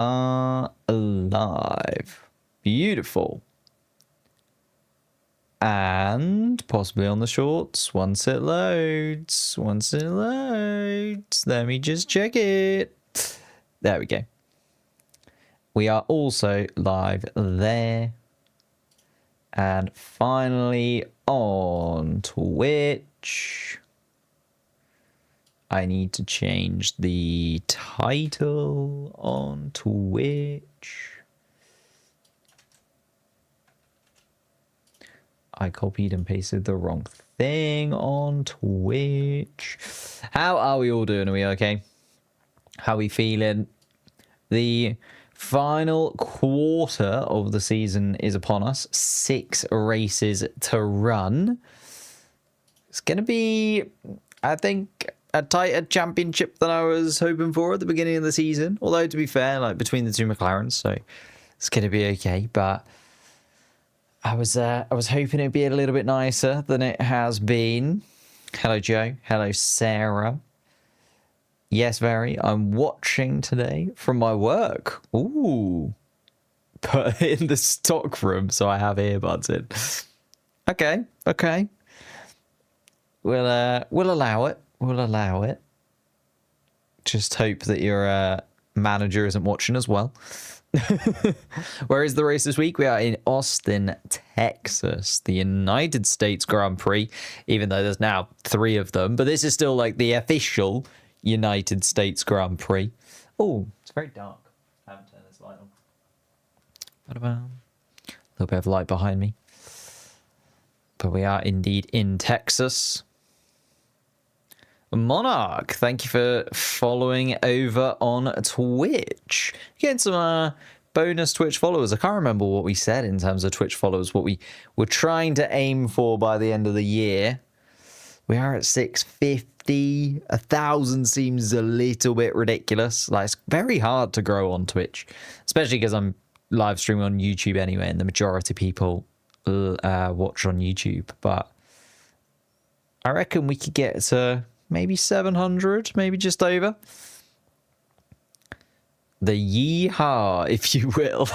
are live. Beautiful. And possibly on the shorts once it loads. Once it loads. Let me just check it. There we go. We are also live there. And finally on Twitch. I need to change the title on Twitch. I copied and pasted the wrong thing on Twitch. How are we all doing? Are we okay? How are we feeling? The final quarter of the season is upon us. 6 races to run. It's going to be, I think, a tighter championship than I was hoping for at the beginning of the season. Although, to be fair, like between the two McLarens, so it's going to be okay. But I was hoping it'd be a little bit nicer than it has been. Hello, Joe. Hello, Sarah. Yes, very. I'm watching today from my work. Ooh. But in the stock room, so I have earbuds in. Okay, okay. We'll allow it. We'll allow it. Just hope that your manager isn't watching as well. Where is the race this week? We are in Austin, Texas, the United States Grand Prix, even though there's now 3 of them. But this is still like the official United States Grand Prix. Oh, it's very dark. I haven't turned this light on. A little bit of light behind me. But we are indeed in Texas. Monarch, thank you for following over on Twitch. Getting some bonus Twitch followers. I can't remember what we said in terms of Twitch followers, what we were trying to aim for by the end of the year. We are at 650. 1,000 seems a little bit ridiculous. Like, it's very hard to grow on Twitch, especially because I'm live streaming on YouTube anyway, and the majority of people watch on YouTube. But I reckon we could get to maybe 700, maybe just over. The yeehaw, if you will.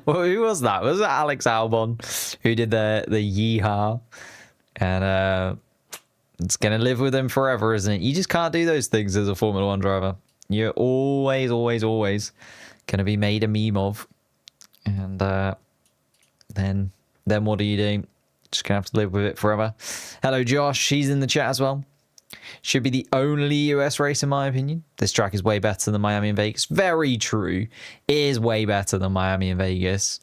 Well, who was that? Was it Alex Albon who did the yeehaw? And it's going to live with him forever, isn't it? You just can't do those things as a Formula 1 driver. You're always, always, always going to be made a meme of. And then what do you do? Just gonna have to live with it forever. Hello, Josh. He's in the chat as well. Should be the only US race, in my opinion. This track is way better than Miami and Vegas. Very true. It is way better than Miami and Vegas.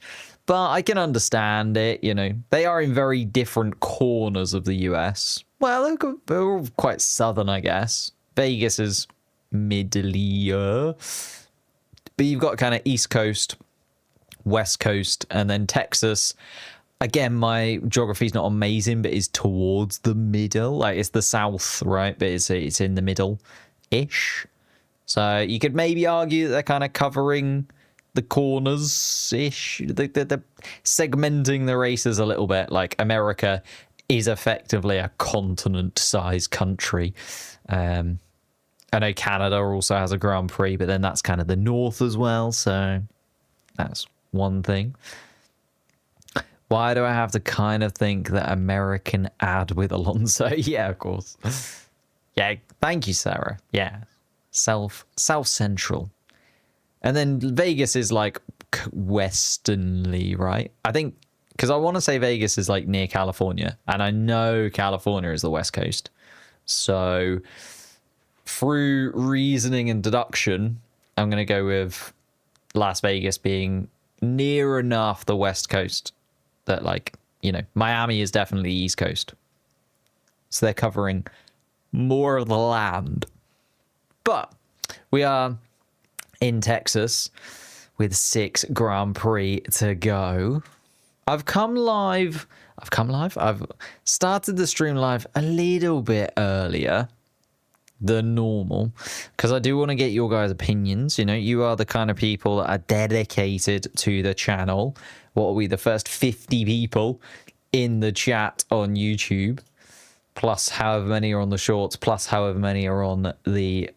But I can understand it, you know. They are in very different corners of the US. Well, they're all quite southern, I guess. Vegas is middle-ier. But you've got kind of East Coast, West Coast, and then Texas. Again, my geography is not amazing, but is towards the middle. Like, it's the south, right? But it's in the middle-ish. So you could maybe argue that they're kind of covering the corners-ish. They're segmenting the races a little bit. Like, America is effectively a continent-sized country. I know Canada also has a Grand Prix, but then that's kind of the north as well. So that's one thing. Why do I have to kind of think that American ad with Alonso? Yeah, of course. Yeah, thank you, Sarah. Yeah, South Central. And then Vegas is like westernly, right? I think, because I want to say Vegas is like near California. And I know California is the West Coast. So through reasoning and deduction, I'm going to go with Las Vegas being near enough the West Coast. That, like, you know, Miami is definitely East Coast. So they're covering more of the land. But we are in Texas with 6 Grand Prix to go. I've started the stream live a little bit earlier than normal because I do want to get your guys' opinions. You know, you are the kind of people that are dedicated to the channel. What are we, the first 50 people in the chat on YouTube? plus however many are on the shorts, plus however many are on the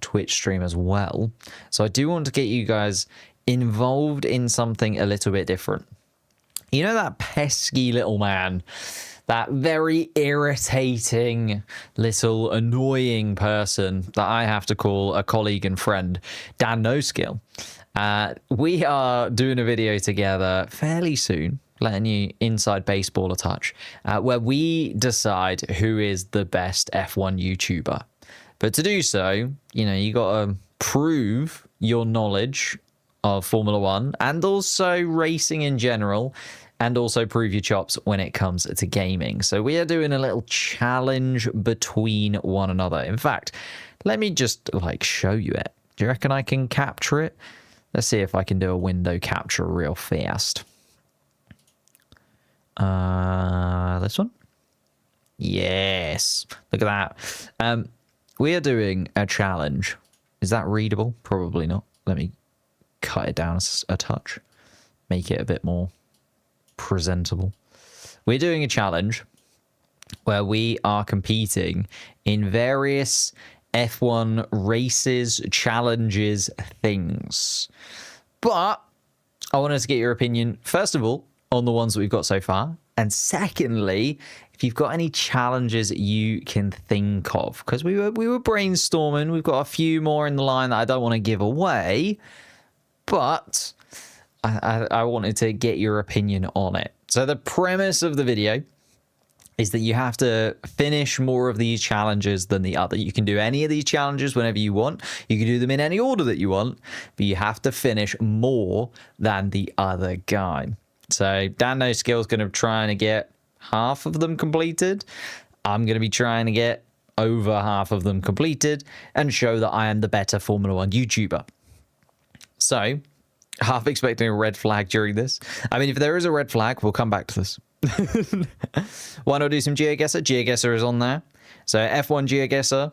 Twitch stream as well. So I do want to get you guys involved in something a little bit different. You know that pesky little man, that very irritating little annoying person that I have to call a colleague and friend, Dan No Skill. We are doing a video together fairly soon, letting you inside baseball a touch, where we decide who is the best F1 YouTuber. But to do so, you know, you got to prove your knowledge of Formula One and also racing in general, and also prove your chops when it comes to gaming. So we are doing a little challenge between one another. In fact, let me just like show you it. Do you reckon I can capture it? Let's see if I can do a window capture real fast. This one? Yes. Look at that. We are doing a challenge. Is that readable? Probably not. Let me cut it down a touch. Make it a bit more presentable. We're doing a challenge where we are competing in various F1 races, challenges, things. But I wanted to get your opinion, first of all, on the ones that we've got so far. And secondly, if you've got any challenges you can think of, because we were brainstorming. We've got a few more in the line that I don't want to give away, but I wanted to get your opinion on it. So the premise of the video is that you have to finish more of these challenges than the other. You can do any of these challenges whenever you want. You can do them in any order that you want, but you have to finish more than the other guy. So Dan No Skill is going to try and get half of them completed. I'm going to be trying to get over half of them completed and show that I am the better Formula One YouTuber. So half expecting a red flag during this. I mean, if there is a red flag, we'll come back to this. Why not do some GeoGuessr? GeoGuessr is on there. So F1 GeoGuessr,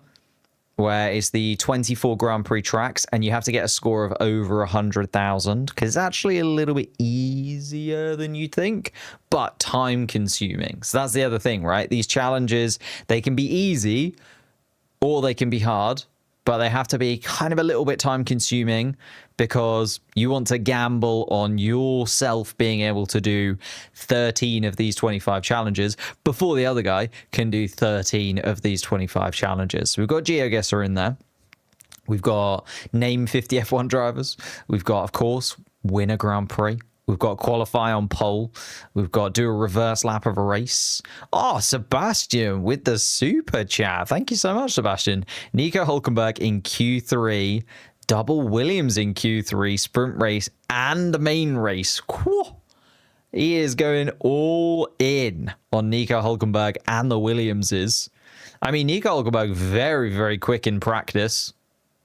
where it's the 24 Grand Prix tracks, and you have to get a score of over 100,000, because it's actually a little bit easier than you think, but time consuming. So that's the other thing, right? These challenges, they can be easy or they can be hard, but they have to be kind of a little bit time consuming, because you want to gamble on yourself being able to do 13 of these 25 challenges before the other guy can do 13 of these 25 challenges. So we've got GeoGuessr in there. We've got name 50 F1 drivers. We've got, of course, win a Grand Prix. We've got qualify on pole. We've got do a reverse lap of a race. Oh, Sebastian with the super chat. Thank you so much, Sebastian. Nico Hulkenberg in Q3. Double Williams in Q3. Sprint race and the main race. Whew. He is going all in on Nico Hulkenberg and the Williamses. I mean, Nico Hulkenberg, very, very quick in practice.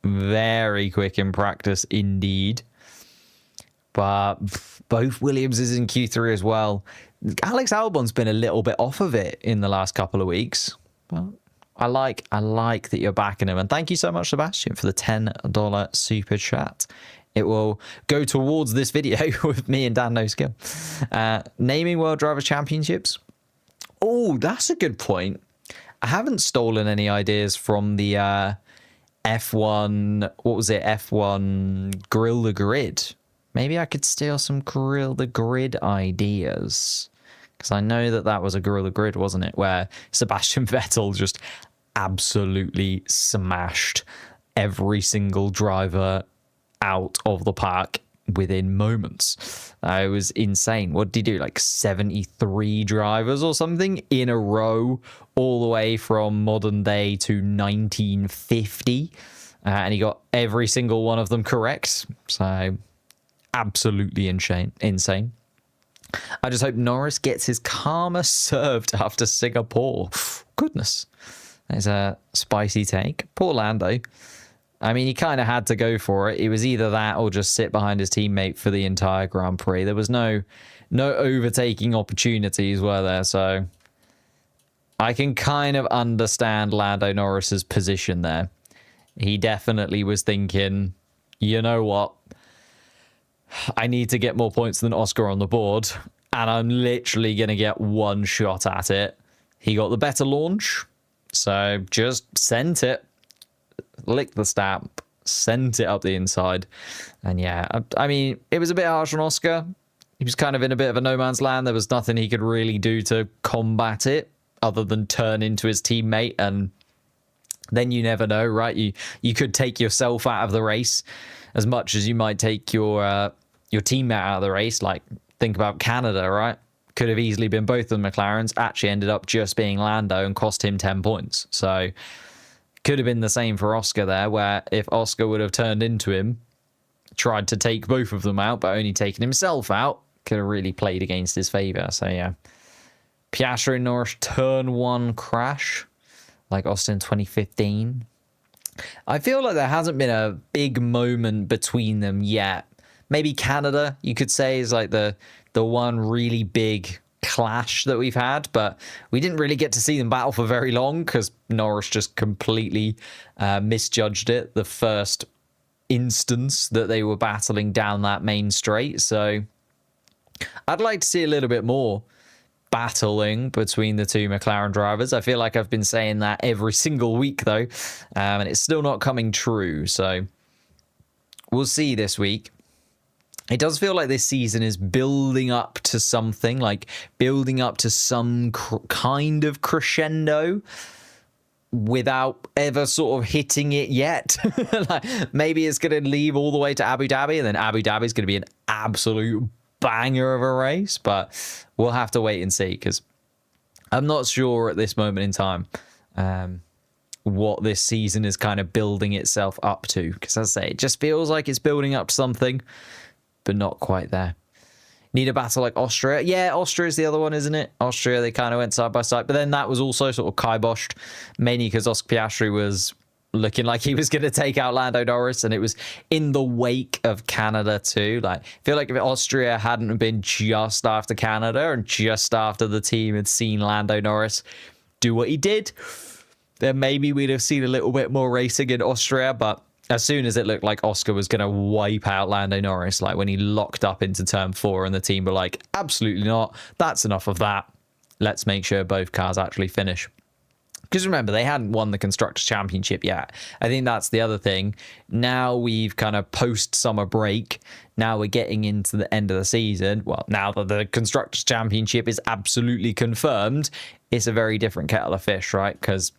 Very quick in practice indeed. But both Williamses in Q3 as well. Alex Albon's been a little bit off of it in the last couple of weeks. But I like that you're backing him. And thank you so much, Sebastian, for the $10 super chat. It will go towards this video with me and Dan No Skill. Naming World Drivers' Championships. Oh, that's a good point. I haven't stolen any ideas from the F1, what was it? F1 Grill the Grid. Maybe I could steal some Grill the Grid ideas. Because I know that was a Grill the Grid, wasn't it? Where Sebastian Vettel just absolutely smashed every single driver out of the park within moments. It was insane. What did he do? Like 73 drivers or something in a row, all the way from modern day to 1950. And he got every single one of them correct. So absolutely insane. I just hope Norris gets his karma served after Singapore. Goodness. That's a spicy take. Poor Lando. I mean, he kind of had to go for it. It was either that or just sit behind his teammate for the entire Grand Prix. There was no overtaking opportunities, were there? So I can kind of understand Lando Norris's position there. He definitely was thinking, you know what? I need to get more points than Oscar on the board, and I'm literally going to get one shot at it. He got the better launch, so just sent it, licked the stamp, sent it up the inside. And yeah, I mean, it was a bit harsh on Oscar. He was kind of in a bit of a no man's land. There was nothing he could really do to combat it other than turn into his teammate, and then you never know, right? You could take yourself out of the race as much as you might take your teammate out of the race. Like, think about Canada, right? Could have easily been both of the McLarens, actually ended up just being Lando and cost him 10 points. So could have been the same for Oscar there, where if Oscar would have turned into him, tried to take both of them out, but only taken himself out, could have really played against his favor. So yeah, Piastri and Norris turn 1 crash like Austin 2015. I feel like there hasn't been a big moment between them yet. Maybe Canada, you could say, is like the one really big clash that we've had, but we didn't really get to see them battle for very long because Norris just completely misjudged it the first instance that they were battling down that main straight. So I'd like to see a little bit more battling between the two McLaren drivers. I feel like I've been saying that every single week though, and it's still not coming true. So we'll see this week. It does feel like this season is building up to something, like building up to some kind of crescendo without ever sort of hitting it yet. Like, maybe it's going to leave all the way to Abu Dhabi, and then Abu Dhabi is going to be an absolute banger of a race, but we'll have to wait and see, because I'm not sure at this moment in time what this season is kind of building itself up to, because as I say, it just feels like it's building up to something, but not quite there. Need a battle like Austria. Yeah, Austria is the other one, isn't it? Austria, they kind of went side by side, but then that was also sort of kiboshed, mainly because Oscar Piastri was looking like he was going to take out Lando Norris, and it was in the wake of Canada too. Like, I feel like if Austria hadn't been just after Canada and just after the team had seen Lando Norris do what he did, then maybe we'd have seen a little bit more racing in Austria. But as soon as it looked like Oscar was going to wipe out Lando Norris, like when he locked up into turn 4 and the team were like, absolutely not, that's enough of that, let's make sure both cars actually finish. Because remember, they hadn't won the Constructors' Championship yet. I think that's the other thing. Now we've kind of post-summer break. Now we're getting into the end of the season. Well, now that the Constructors' Championship is absolutely confirmed, it's a very different kettle of fish, right? Because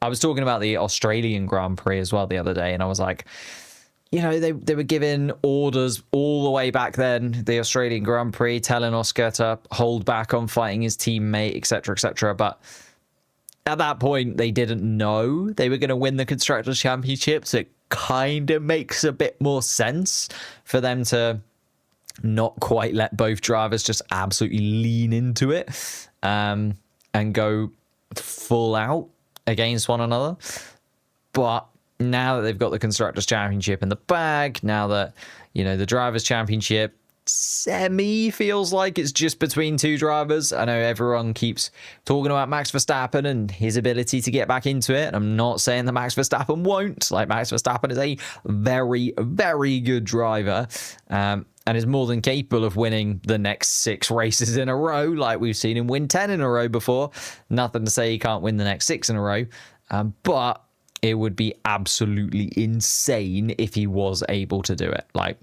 I was talking about the Australian Grand Prix as well the other day, and I was like, you know, they were giving orders all the way back then, the Australian Grand Prix, telling Oscar to hold back on fighting his teammate, etc., etc. But at that point, they didn't know they were going to win the Constructors' Championship, so it kind of makes a bit more sense for them to not quite let both drivers just absolutely lean into it and go full out against one another. But now that they've got the Constructors' Championship in the bag, now that, you know, the Drivers' Championship semi feels like it's just between two drivers. I know everyone keeps talking about Max Verstappen and his ability to get back into it. I'm not saying that Max Verstappen won't. Like, Max Verstappen is a very, very good driver, and is more than capable of winning the next 6 races in a row, like we've seen him win 10 in a row before. Nothing to say he can't win the next 6 in a row, but it would be absolutely insane if he was able to do it. Like,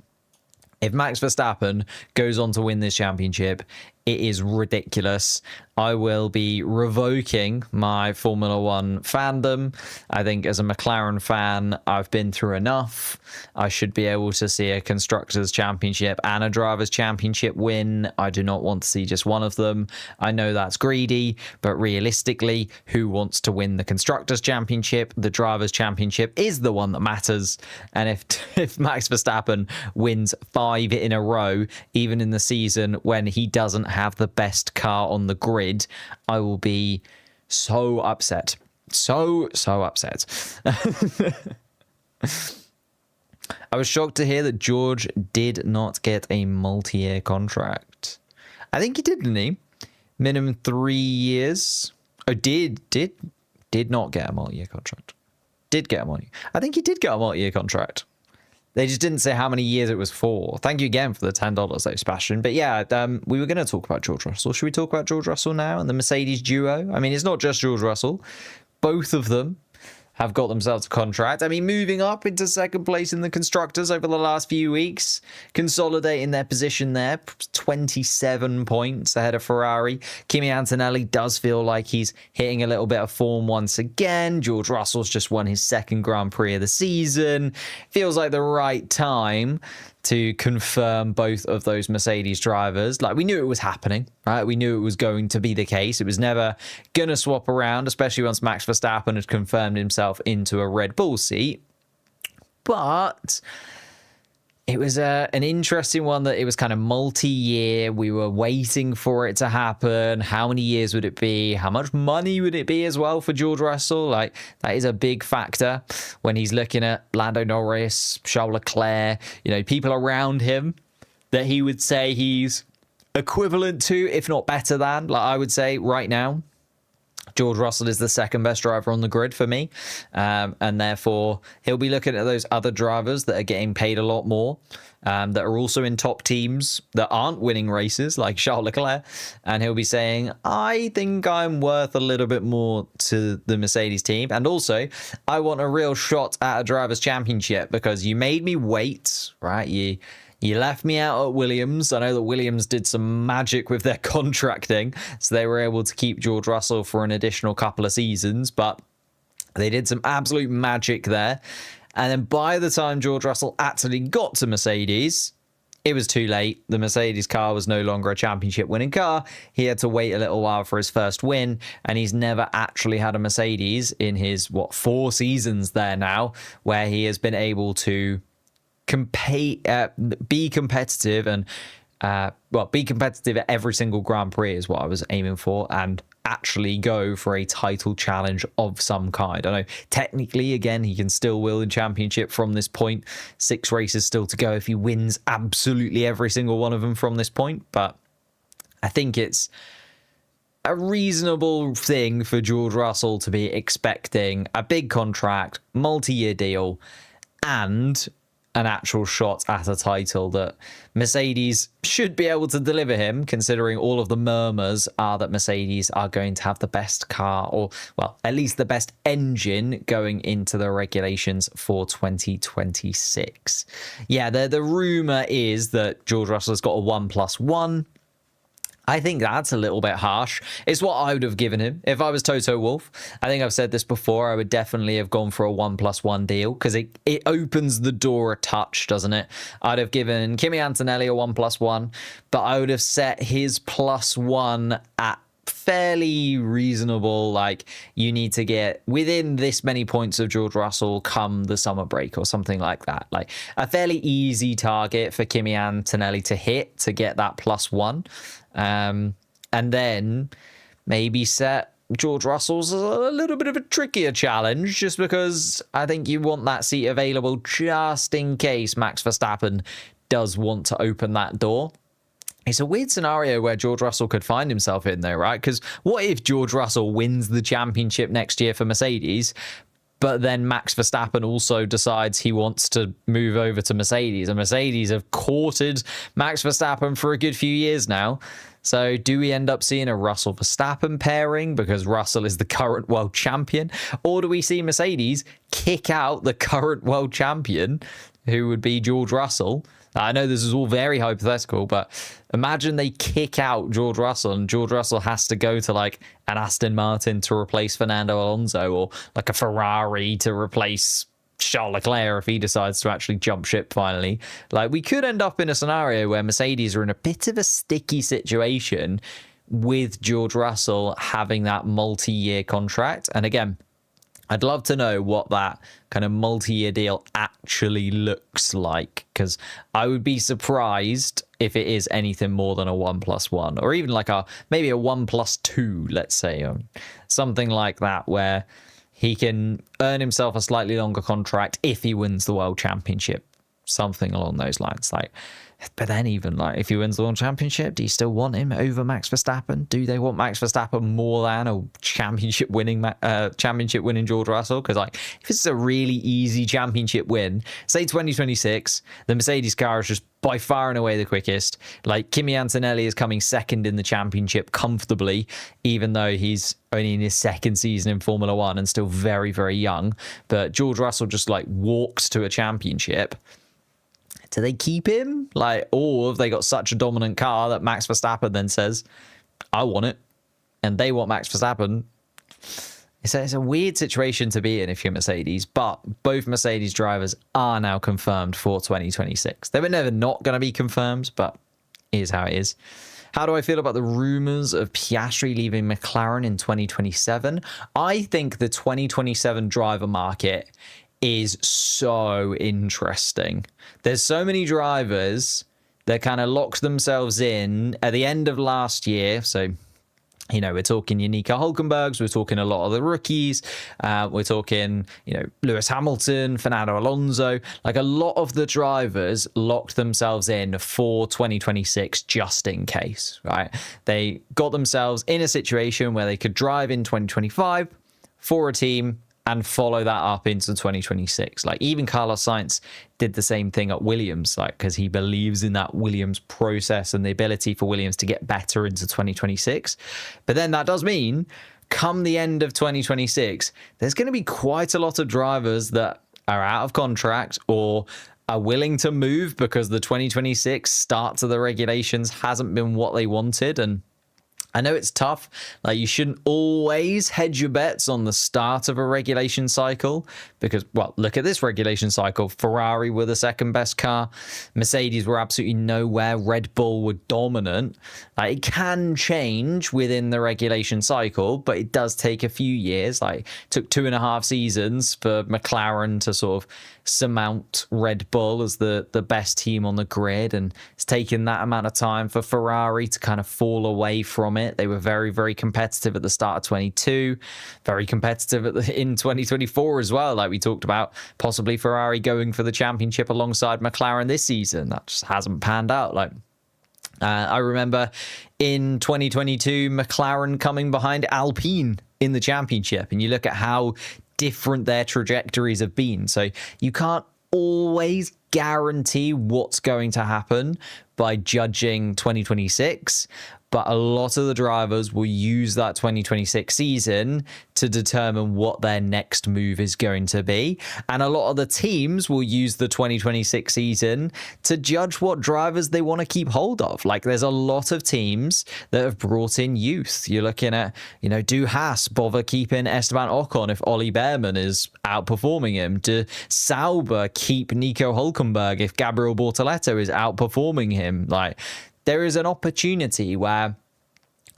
if Max Verstappen goes on to win this championship, it is ridiculous. I will be revoking my Formula One fandom. I think as a McLaren fan, I've been through enough. I should be able to see a Constructors' Championship and a Drivers' Championship win. I do not want to see just one of them. I know that's greedy, but realistically, who wants to win the Constructors' Championship? The Drivers' Championship is the one that matters. And if Max Verstappen wins 5 in a row, even in the season when he doesn't have the best car on the grid, I will be so upset. So upset. I was shocked to hear that George did not get a multi-year contract. I think he did, didn't he? Minimum 3 years. Oh, did not get a multi-year contract. Did get a multi. I think he did get a multi-year contract. They just didn't say how many years it was for. Thank you again for the $10 though, Sebastian. But yeah, we were going to talk about George Russell. Should we talk about George Russell now and the Mercedes duo? I mean, it's not just George Russell. Both of them have got themselves a contract. I mean, moving up into second place in the constructors over the last few weeks, consolidating their position there, 27 points ahead of Ferrari. Kimi Antonelli does feel like he's hitting a little bit of form once again. George Russell's just won his second Grand Prix of the season. Feels like the right time to confirm both of those Mercedes drivers. Like, we knew it was happening, right? We knew it was going to be the case. It was never going to swap around, especially once Max Verstappen had confirmed himself into a Red Bull seat. But it was an interesting one that it was kind of multi-year. We were waiting for it to happen. How many years would it be? How much money would it be as well for George Russell? Like, that is a big factor when he's looking at Lando Norris, Charles Leclerc, people around him that he would say he's equivalent to, if not better than. Like, I would say right now, George Russell is the second best driver on the grid for me. And therefore, he'll be looking at those other drivers that are getting paid a lot more, that are also in top teams that aren't winning races, like Charles Leclerc. And he'll be saying, I think I'm worth a little bit more to the Mercedes team. And also, I want a real shot at a driver's championship because you made me wait, right? You left me out at Williams. I know that Williams did some magic with their contracting, so they were able to keep George Russell for an additional couple of seasons, but they did some absolute magic there. And then by the time George Russell actually got to Mercedes, it was too late. The Mercedes car was no longer a championship winning car. He had to wait a little while for his first win, and he's never actually had a Mercedes in his, 4 seasons there now, where he has been able to be competitive and be competitive at every single Grand Prix is what I was aiming for, and actually go for a title challenge of some kind. I know technically, again, he can still win the championship from this point. 6 races still to go if he wins absolutely every single one of them from this point, but I think it's a reasonable thing for George Russell to be expecting a big contract, multi-year deal, and an actual shot at a title that Mercedes should be able to deliver him, considering all of the murmurs are that Mercedes are going to have the best car, or, well, at least the best engine going into the regulations for 2026. Yeah, the rumor is that George Russell's got a 1+1. I think that's a little bit harsh. It's what I would have given him if I was Toto Wolff. I think I've said this before. I would definitely have gone for a 1+1 deal because it opens the door a touch, doesn't it? I'd have given Kimi Antonelli a 1+1, but I would have set his +1 at fairly reasonable. Like, you need to get within this many points of George Russell come the summer break or something like that. Like, a fairly easy target for Kimi Antonelli to hit to get that +1. And then maybe set George Russell's a little bit of a trickier challenge, just because I think you want that seat available just in case Max Verstappen does want to open that door. It's a weird scenario where George Russell could find himself in there, right? Because what if George Russell wins the championship next year for Mercedes, but then Max Verstappen also decides he wants to move over to Mercedes, and Mercedes have courted Max Verstappen for a good few years now. So do we end up seeing a Russell Verstappen pairing because Russell is the current world champion? Or do we see Mercedes kick out the current world champion, who would be George Russell? I know this is all very hypothetical, but imagine they kick out George Russell and George Russell has to go to like an Aston Martin to replace Fernando Alonso, or like a Ferrari to replace Charles Leclerc if he decides to actually jump ship finally. Like, we could end up in a scenario where Mercedes are in a bit of a sticky situation with George Russell having that multi-year contract. And again, I'd love to know what that kind of multi-year deal actually looks like, because I would be surprised if it is anything more than a 1+1, or even like maybe a 1+2, let's say, something like that, where he can earn himself a slightly longer contract if he wins the world championship. something along those lines. Like, but then even like if he wins the World Championship, do you still want him over Max Verstappen? Do they want Max Verstappen more than a championship winning George Russell? Because like if it's a really easy championship win, say 2026, the Mercedes car is just by far and away the quickest. Like Kimi Antonelli is coming second in the championship comfortably, even though he's only in his second season in Formula One and still very, very young. But George Russell just like walks to a championship. Do they keep him? Like, or have they got such a dominant car that Max Verstappen then says, I want it, and they want Max Verstappen? It's a weird situation to be in if you're Mercedes, but both Mercedes drivers are now confirmed for 2026. They were never not going to be confirmed, but here's how it is. How do I feel about the rumors of Piastri leaving McLaren in 2027? I think the 2027 driver market is so interesting. There's so many drivers that kind of locked themselves in at the end of last year. So, you know, we're talking your Nico Hulkenbergs, we're talking a lot of the rookies, we're talking, you know, Lewis Hamilton, Fernando Alonso. Like a lot of the drivers locked themselves in for 2026 just in case, right? They got themselves in a situation where they could drive in 2025 for a team and follow that up into 2026. Like even Carlos Sainz did the same thing at Williams, like because he believes in that Williams process and the ability for Williams to get better into 2026. But then that does mean come the end of 2026, there's going to be quite a lot of drivers that are out of contract or are willing to move because the 2026 start to the regulations hasn't been what they wanted. And I know it's tough. Like you shouldn't always hedge your bets on the start of a regulation cycle because, well, look at this regulation cycle. Ferrari were the second best car. Mercedes were absolutely nowhere. Red Bull were dominant. Like it can change within the regulation cycle, but it does take a few years. Like it took 2.5 seasons for McLaren to sort of surmount Red Bull as the best team on the grid, and it's taken that amount of time for Ferrari to kind of fall away from it. They were very, very competitive at the start of 22, very competitive in 2024 as well. Like we talked about, possibly Ferrari going for the championship alongside McLaren this season. That just hasn't panned out. Like I remember in 2022, McLaren coming behind Alpine in the championship, and you look at how different their trajectories have been. So you can't always guarantee what's going to happen by judging 2026, but a lot of the drivers will use that 2026 season to determine what their next move is going to be. And a lot of the teams will use the 2026 season to judge what drivers they want to keep hold of. Like there's a lot of teams that have brought in youth. You're looking at, you know, do Haas bother keeping Esteban Ocon if Ollie Behrman is outperforming him? Do Sauber keep Nico Hulkenberg if Gabriel Bortoleto is outperforming him? Like there is an opportunity where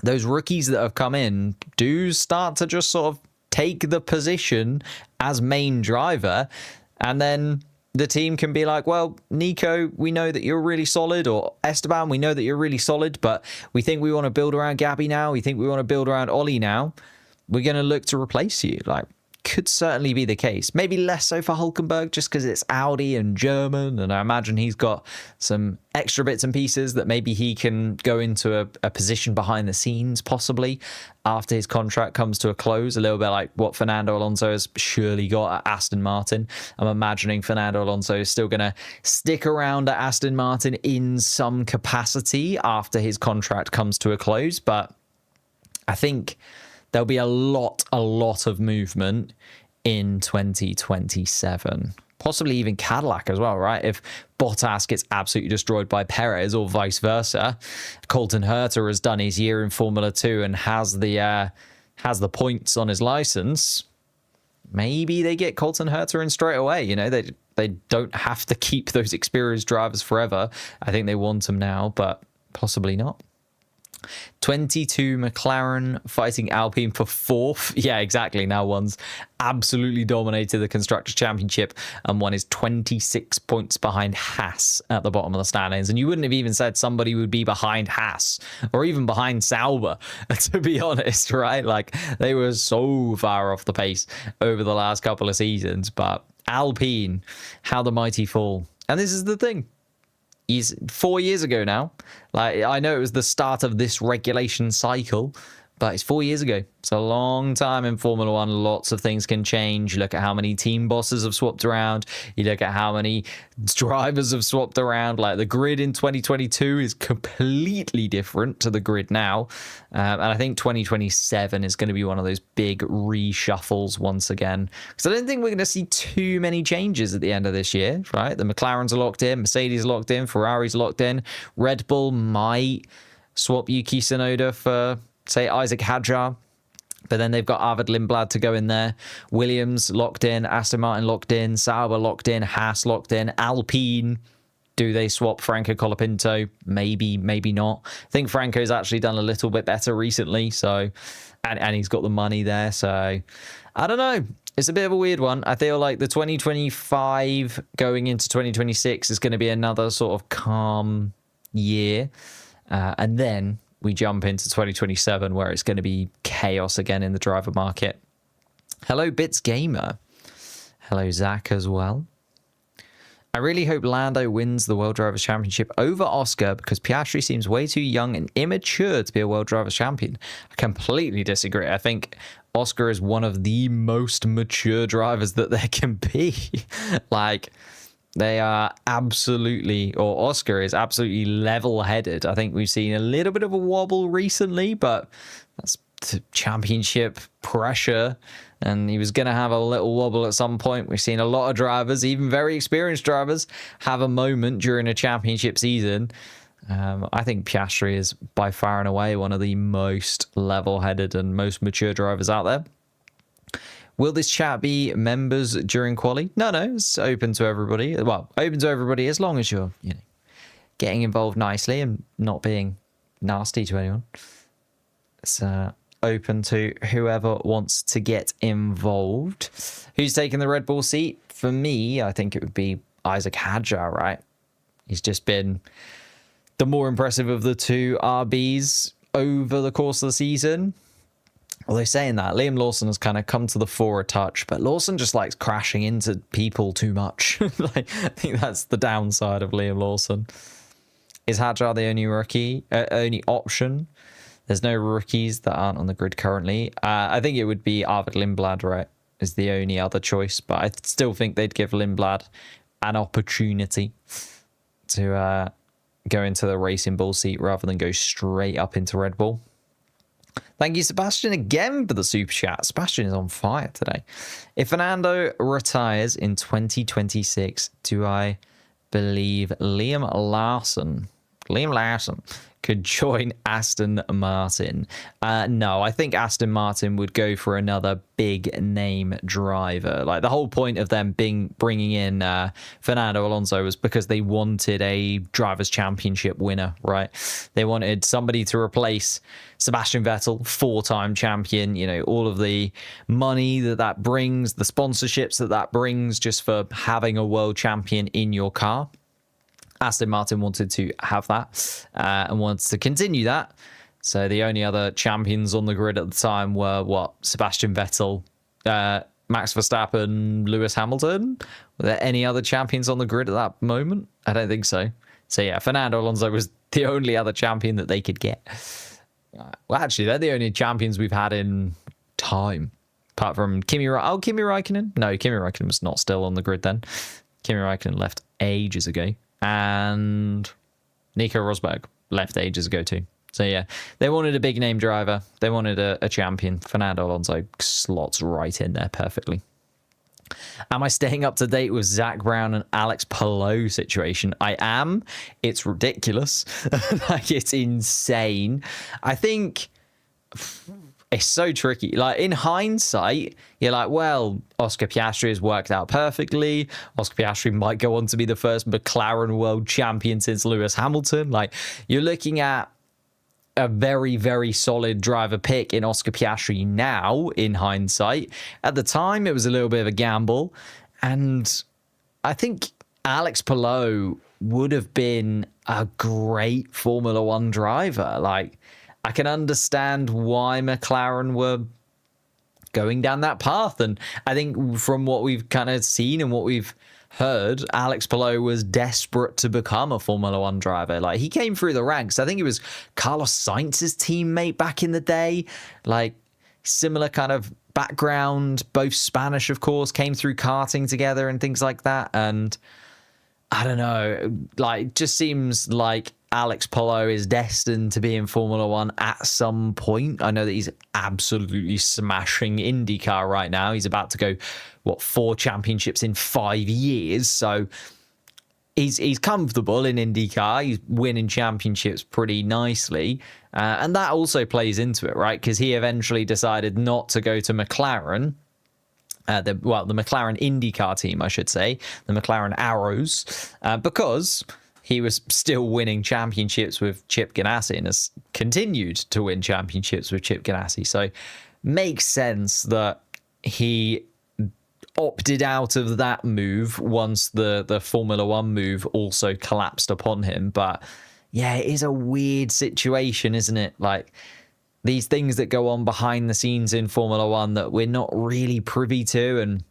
those rookies that have come in do start to just sort of take the position as main driver, and then the team can be like, well, Nico, we know that you're really solid, or Esteban, we know that you're really solid, but we think we want to build around Gabby now. We think we want to build around Ollie now. We're going to look to replace you. Like, could certainly be the case. Maybe less so for Hulkenberg just because it's Audi and German, and I imagine he's got some extra bits and pieces that maybe he can go into a position behind the scenes possibly after his contract comes to a close, a little bit like what Fernando Alonso has surely got at Aston Martin. I'm imagining Fernando Alonso is still going to stick around at Aston Martin in some capacity after his contract comes to a close, but I think there'll be a lot of movement in 2027. Possibly even Cadillac as well, right? If Bottas gets absolutely destroyed by Perez or vice versa, Colton Herta has done his year in Formula 2 and has the points on his license, maybe they get Colton Herta in straight away. You know, they don't have to keep those experienced drivers forever. I think they want them now, but possibly not. 22 McLaren fighting Alpine for 4th. Yeah, exactly. Now one's absolutely dominated the Constructors' Championship and one is 26 points behind Haas at the bottom of the standings. And you wouldn't have even said somebody would be behind Haas or even behind Sauber, to be honest, right? Like they were so far off the pace over the last couple of seasons, but Alpine, how the mighty fall. And this is the thing. He's 4 years ago now. Like, I know it was the start of this regulation cycle, but it's 4 years ago. It's a long time in Formula One. Lots of things can change. You look at how many team bosses have swapped around. You look at how many drivers have swapped around. Like, the grid in 2022 is completely different to the grid now. And I think 2027 is going to be one of those big reshuffles once again. Because I don't think we're going to see too many changes at the end of this year, right? The McLarens are locked in. Mercedes are locked in. Ferrari's locked in. Red Bull might swap Yuki Tsunoda for, say, Isaac Hadjar, but then they've got Arvid Lindblad to go in there. Williams locked in, Aston Martin locked in, Sauber locked in, Haas locked in, Alpine. Do they swap Franco Colapinto? Maybe, maybe not. I think Franco's actually done a little bit better recently, so and he's got the money there, so I don't know. It's a bit of a weird one. I feel like the 2025 going into 2026 is going to be another sort of calm year, and then we jump into 2027 where it's going to be chaos again in the driver market. Hello, Bits Gamer. Hello, Zach, as well. I really hope Lando wins the World Drivers' Championship over Oscar because Piastri seems way too young and immature to be a World Drivers' Champion. I completely disagree. I think Oscar is one of the most mature drivers that there can be. Like, they are absolutely, or Oscar is absolutely level-headed. I think we've seen a little bit of a wobble recently, but that's championship pressure, and he was going to have a little wobble at some point. We've seen a lot of drivers, even very experienced drivers, have a moment during a championship season. I think Piastri is by far and away one of the most level-headed and most mature drivers out there. Will this chat be members during quali? No, it's open to everybody. Well, open to everybody as long as you're, getting involved nicely and not being nasty to anyone. It's open to whoever wants to get involved. Who's taking the Red Bull seat? For me, I think it would be Isaac Hadjar, right? He's just been the more impressive of the two RBs over the course of the season. Although saying that, Liam Lawson has kind of come to the fore a touch, but Lawson just likes crashing into people too much. I think that's the downside of Liam Lawson. Is Hadjar the only option? There's no rookies that aren't on the grid currently. I think it would be Arvid Lindblad, right, is the only other choice, but I still think they'd give Lindblad an opportunity to go into the Racing Bull seat rather than go straight up into Red Bull. Thank you, Sebastian, again for the super chat. Sebastian is on fire today. If Fernando retires in 2026, do I believe Liam Larson could join Aston Martin? No, I think Aston Martin would go for another big name driver. Like, the whole point of them bringing in Fernando Alonso was because they wanted a drivers' championship winner, right? They wanted somebody to replace Sebastian Vettel, 4-time champion. All of the money that brings, the sponsorships that brings, just for having a world champion in your car. Aston Martin wanted to have that and wanted to continue that. So the only other champions on the grid at the time were Sebastian Vettel, Max Verstappen, Lewis Hamilton. Were there any other champions on the grid at that moment? I don't think so. So yeah, Fernando Alonso was the only other champion that they could get. Well, actually, they're the only champions we've had in time, apart from Kimi Raikkonen. No, Kimi Raikkonen was not still on the grid then. Kimi Raikkonen left ages ago. And Nico Rosberg left ages ago too. So yeah, they wanted a big name driver. They wanted a champion. Fernando Alonso slots right in there perfectly. Am I staying up to date with Zach Brown and Alex Palou situation? I am. It's ridiculous. Like, it's insane. I think it's so tricky. Like, in hindsight, you're like, well, Oscar Piastri has worked out perfectly. Oscar Piastri might go on to be the first McLaren world champion since Lewis Hamilton. Like, you're looking at a very, very solid driver pick in Oscar Piastri now, in hindsight. At the time, it was a little bit of a gamble. And I think Alex Palou would have been a great Formula One driver. Like, I can understand why McLaren were going down that path. And I think from what we've kind of seen and what we've heard Alex Palou was desperate to become a Formula One driver. Like, he came through the ranks. I think he was Carlos Sainz's teammate back in the day. Like, similar kind of background, both Spanish, of course, came through karting together and things like that. And I don't know, like, it just seems like Alex Palou is destined to be in Formula One at some point. I know that he's absolutely smashing IndyCar right now. He's about to go, 4 championships in 5 years. So he's comfortable in IndyCar. He's winning championships pretty nicely. And that also plays into it, right? Because he eventually decided not to go to McLaren. The McLaren IndyCar team, I should say, the McLaren Arrows, because he was still winning championships with Chip Ganassi and has continued to win championships with Chip Ganassi. So makes sense that he opted out of that move once the Formula One move also collapsed upon him. But yeah, it is a weird situation, isn't it? Like, these things that go on behind the scenes in Formula One that we're not really privy to, and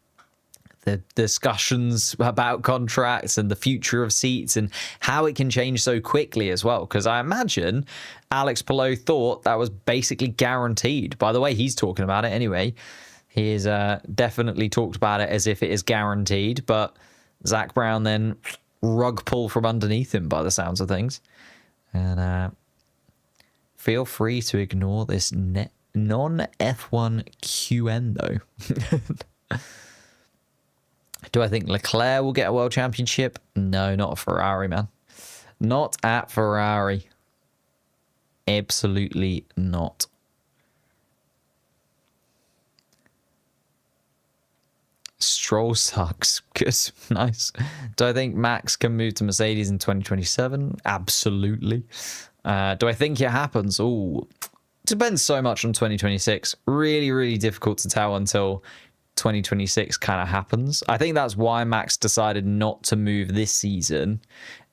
the discussions about contracts and the future of seats and how it can change so quickly as well. Because I imagine Alex Palou thought that was basically guaranteed. By the way, he's talking about it anyway. He has definitely talked about it as if it is guaranteed. But Zach Brown then rug pull from underneath him by the sounds of things. And feel free to ignore this non-F1 QN, though. Do I think Leclerc will get a world championship? No, not a Ferrari, man. Not at Ferrari. Absolutely not. Stroll sucks. Good. Nice. Do I think Max can move to Mercedes in 2027? Absolutely. Do I think it happens? Oh, depends so much on 2026. Really, really difficult to tell until 2026 kind of happens. I think that's why Max decided not to move this season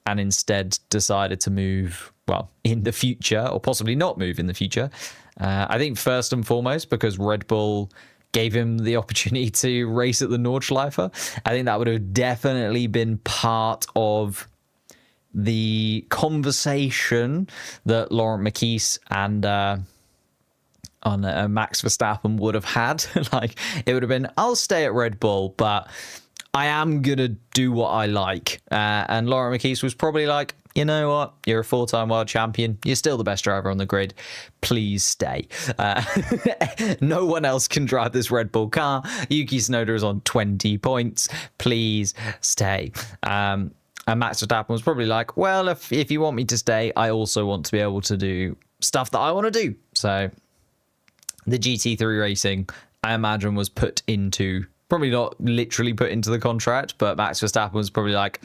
and instead decided to move, well, in the future, or possibly not move in the future. I think first and foremost because Red Bull gave him the opportunity to race at the Nordschleife. I think that would have definitely been part of the conversation that Laurent Mekies and Max Verstappen would have had. Like, it would have been, I'll stay at Red Bull, but I am going to do what I like. And Laurent Mekies was probably like, you know what? You're a 4-time world champion. You're still the best driver on the grid. Please stay. No one else can drive this Red Bull car. Yuki Tsunoda is on 20 points. Please stay. And Max Verstappen was probably like, well, if you want me to stay, I also want to be able to do stuff that I want to do. So the GT3 racing, I imagine, was put into, probably not literally put into the contract, but Max Verstappen was probably like,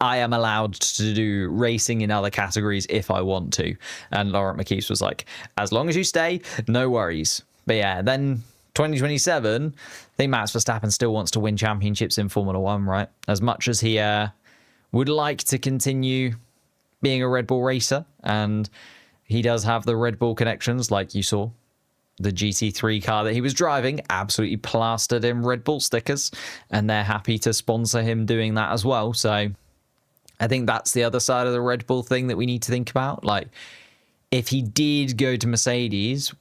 I am allowed to do racing in other categories if I want to. And Laurent Mekies was like, as long as you stay, no worries. But yeah, then 2027, I think Max Verstappen still wants to win championships in Formula One, right? As much as he would like to continue being a Red Bull racer, and he does have the Red Bull connections, like you saw. The GT3 car that he was driving absolutely plastered in Red Bull stickers, and they're happy to sponsor him doing that as well. So I think that's the other side of the Red Bull thing that we need to think about. Like, if he did go to Mercedes,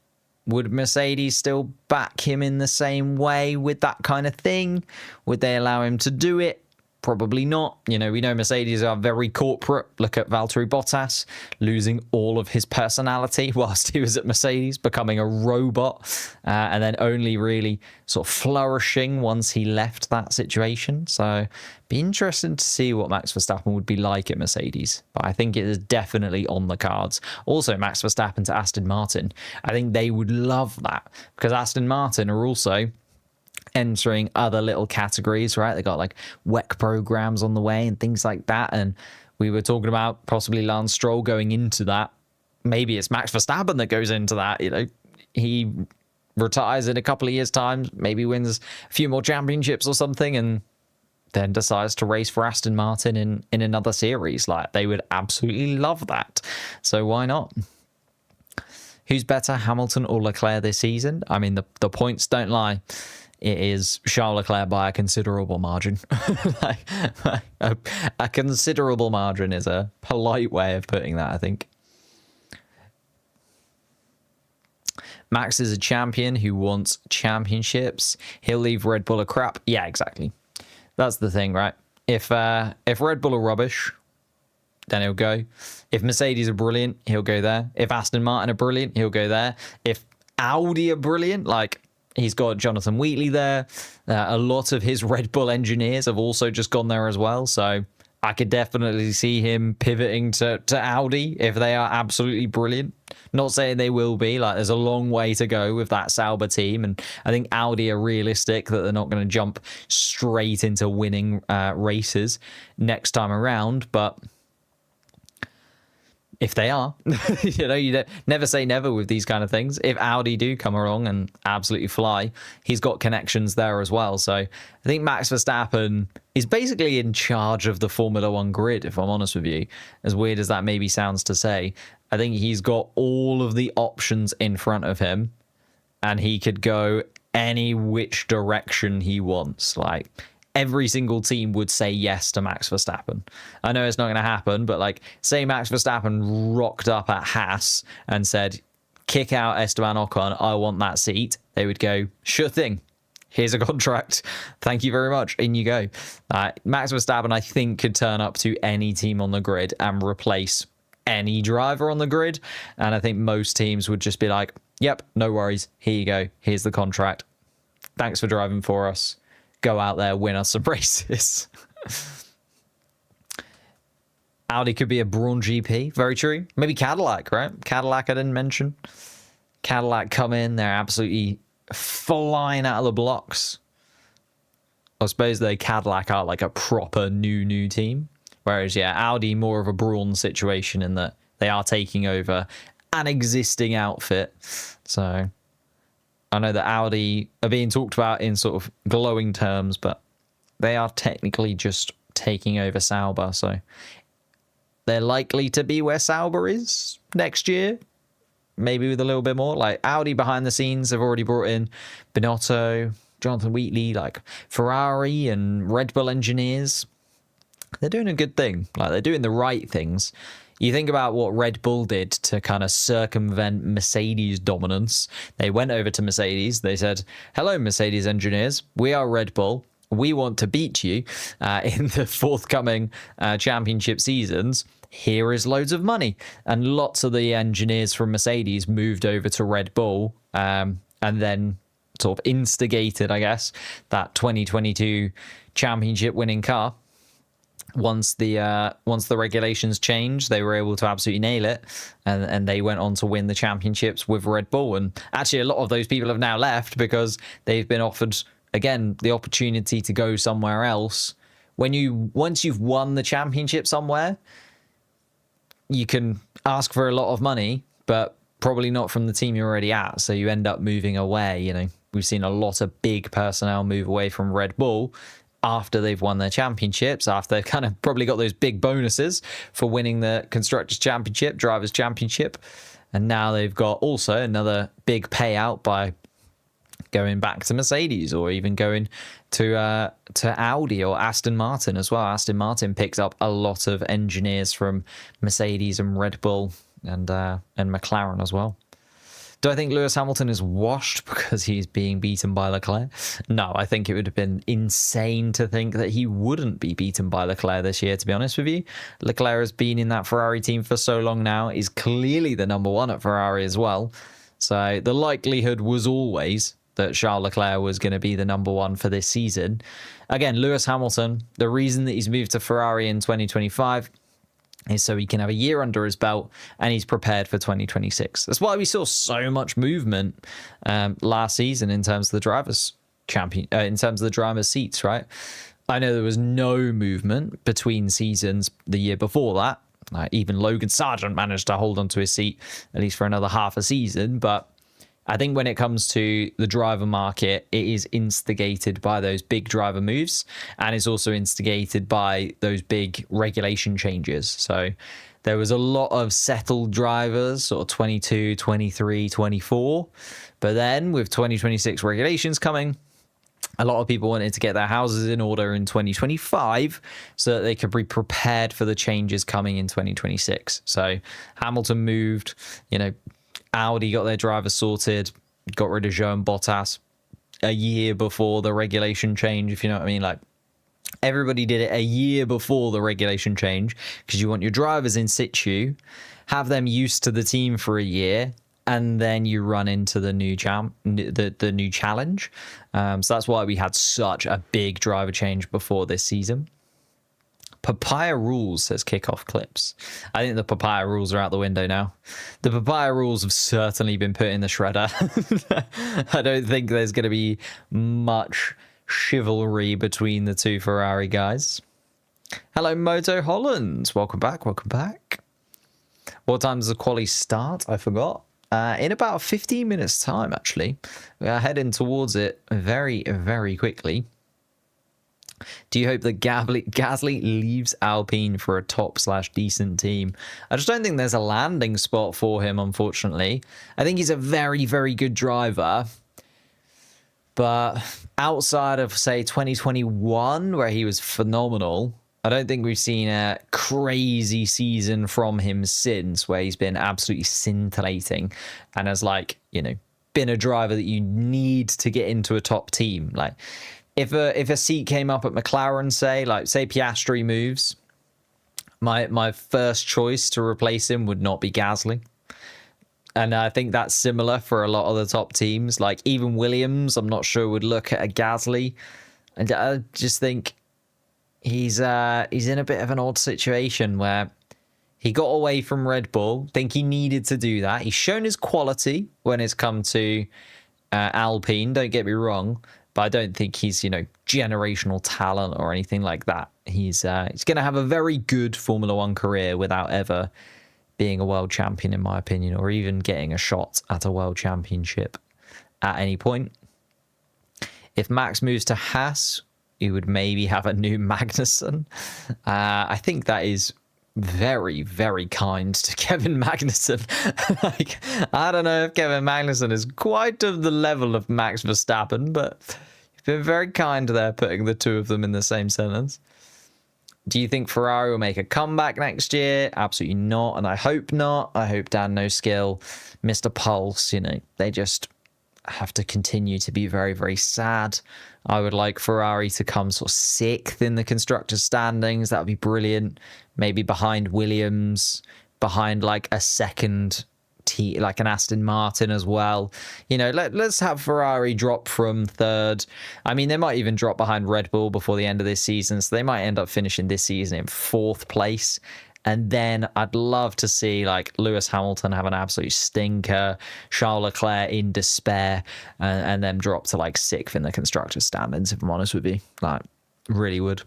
would Mercedes still back him in the same way with that kind of thing? Would they allow him to do it? Probably not. You know, we know Mercedes are very corporate. Look at Valtteri Bottas losing all of his personality whilst he was at Mercedes, becoming a robot, and then only really sort of flourishing once he left that situation. So be interesting to see what Max Verstappen would be like at Mercedes. But I think it is definitely on the cards. Also, Max Verstappen to Aston Martin. I think they would love that, because Aston Martin are also entering other little categories, right? They got like WEC programs on the way and things like that. And we were talking about possibly Lance Stroll going into that. Maybe it's Max Verstappen that goes into that. You know, he retires in a couple of years' time, maybe wins a few more championships or something, and then decides to race for Aston Martin in another series. Like, they would absolutely love that. So why not? Who's better, Hamilton or Leclerc this season? I mean, the points don't lie. it is Charles Leclerc by a considerable margin. like, a considerable margin is a polite way of putting that, I think. Max is a champion who wants championships. He'll leave Red Bull a crap. Yeah, exactly. That's the thing, right? If Red Bull are rubbish, then he'll go. If Mercedes are brilliant, he'll go there. If Aston Martin are brilliant, he'll go there. If Audi are brilliant, like he's got Jonathan Wheatley there. A lot of his Red Bull engineers have also just gone there as well. So I could definitely see him pivoting to Audi if they are absolutely brilliant. Not saying they will be. Like, there's a long way to go with that Sauber team, and I think Audi are realistic that they're not going to jump straight into winning races next time around. But if they are, you never say never with these kind of things. If Audi do come along and absolutely fly, he's got connections there as well. So I think Max Verstappen is basically in charge of the Formula One grid, if I'm honest with you. As weird as that maybe sounds to say, I think he's got all of the options in front of him, and he could go any which direction he wants. Like, every single team would say yes to Max Verstappen. I know it's not going to happen, but like, say Max Verstappen rocked up at Haas and said, kick out Esteban Ocon, I want that seat. They would go, sure thing. Here's a contract. Thank you very much. In you go. Max Verstappen, I think, could turn up to any team on the grid and replace any driver on the grid. And I think most teams would just be like, yep, no worries. Here you go. Here's the contract. Thanks for driving for us. Go out there, win us some races. Audi could be a Brawn GP. Very true. Maybe Cadillac, right? Cadillac I didn't mention. Cadillac come in. They're absolutely flying out of the blocks. I suppose they Cadillac are like a proper new team. Whereas, yeah, Audi more of a Brawn situation in that they are taking over an existing outfit. So I know that Audi are being talked about in sort of glowing terms, but they are technically just taking over Sauber. So they're likely to be where Sauber is next year. Maybe with a little bit more. Like, Audi behind the scenes have already brought in Binotto, Jonathan Wheatley, like Ferrari and Red Bull engineers. They're doing a good thing. Like, they're doing the right things. You think about what Red Bull did to kind of circumvent Mercedes dominance. They went over to Mercedes. They said, hello, Mercedes engineers. We are Red Bull. We want to beat you in the forthcoming championship seasons. Here is loads of money. And lots of the engineers from Mercedes moved over to Red Bull and then sort of instigated, I guess, that 2022 championship winning car. Once the regulations changed, they were able to absolutely nail it, and they went on to win the championships with Red Bull. And actually, a lot of those people have now left because they've been offered, again, the opportunity to go somewhere else. Once you've won the championship somewhere, you can ask for a lot of money, but probably not from the team you're already at. So you end up moving away. You know, we've seen a lot of big personnel move away from Red Bull after they've won their championships, after they've kind of probably got those big bonuses for winning the Constructors' Championship, Drivers' Championship. And now they've got also another big payout by going back to Mercedes, or even going to Audi or Aston Martin as well. Aston Martin picks up a lot of engineers from Mercedes and Red Bull and McLaren as well. Do I think Lewis Hamilton is washed because he's being beaten by Leclerc? No, I think it would have been insane to think that he wouldn't be beaten by Leclerc this year, to be honest with you. Leclerc has been in that Ferrari team for so long now. He's clearly the number one at Ferrari as well. So the likelihood was always that Charles Leclerc was going to be the number one for this season. Again, Lewis Hamilton, the reason that he's moved to Ferrari in 2025 is so he can have a year under his belt and he's prepared for 2026. That's why we saw so much movement last season in terms of the drivers' in terms of the drivers' seats, right? I know there was no movement between seasons the year before that. Even Logan Sargent managed to hold onto his seat at least for another half a season, but I think when it comes to the driver market, it is instigated by those big driver moves, and it's also instigated by those big regulation changes. So there was a lot of settled drivers, sort of 22, 23, 24. But then with 2026 regulations coming, A lot of people wanted to get their houses in order in 2025 so that they could be prepared for the changes coming in 2026. So Hamilton moved, Audi got their drivers sorted, got rid of Joe and Bottas a year before the regulation change, if you know what I mean. Like, everybody did it a year before the regulation change because you want your drivers in situ, have them used to the team for a year, and then you run into the new the new challenge. So that's why we had such a big driver change before this season. Papaya rules, says Kickoff Clips. I think the papaya rules are out the window now. The papaya rules have certainly been put in the shredder. I don't think there's going to be much chivalry between the two Ferrari guys. Hello, Moto Holland. Welcome back. Welcome back. What time does the quali start? I forgot. In about 15 minutes time, actually. We are heading towards it very, very quickly. Do you hope that Gasly leaves Alpine for a top/decent team? I just don't think there's a landing spot for him, unfortunately. I think he's a very, very good driver. But outside of, say, 2021, where he was phenomenal, I don't think we've seen a crazy season from him since, where he's been absolutely scintillating and has, been a driver that you need to get into a top team. Like, if a seat came up at McLaren, say Piastri moves, my first choice to replace him would not be Gasly. And I think that's similar for a lot of the top teams. Like, even Williams, I'm not sure would look at a Gasly. And I just think he's in a bit of an odd situation where he got away from Red Bull. Think he needed to do that. He's shown his quality when it's come to Alpine. Don't get me wrong. But I don't think he's, generational talent or anything like that. He's going to have a very good Formula One career without ever being a world champion, in my opinion, or even getting a shot at a world championship at any point. If Max moves to Haas, you would maybe have a new Magnussen. I think that is very, very kind to Kevin Magnussen. I don't know if Kevin Magnussen is quite of the level of Max Verstappen, but he's been very kind there, putting the two of them in the same sentence. Do you think Ferrari will make a comeback next year? Absolutely not, and I hope not. I hope Dan No Skill, Mr. Pulse, they just have to continue to be very, very sad. I would like Ferrari to come sort of 6th in the constructors' standings. That would be brilliant. Maybe behind Williams, behind a second team, like an Aston Martin as well. Let's have Ferrari drop from 3rd. I mean, they might even drop behind Red Bull before the end of this season, so they might end up finishing this season in 4th place. And then I'd love to see Lewis Hamilton have an absolute stinker, Charles Leclerc in despair, and then drop to 6th in the constructors' standings, if I'm honest with you. Really would.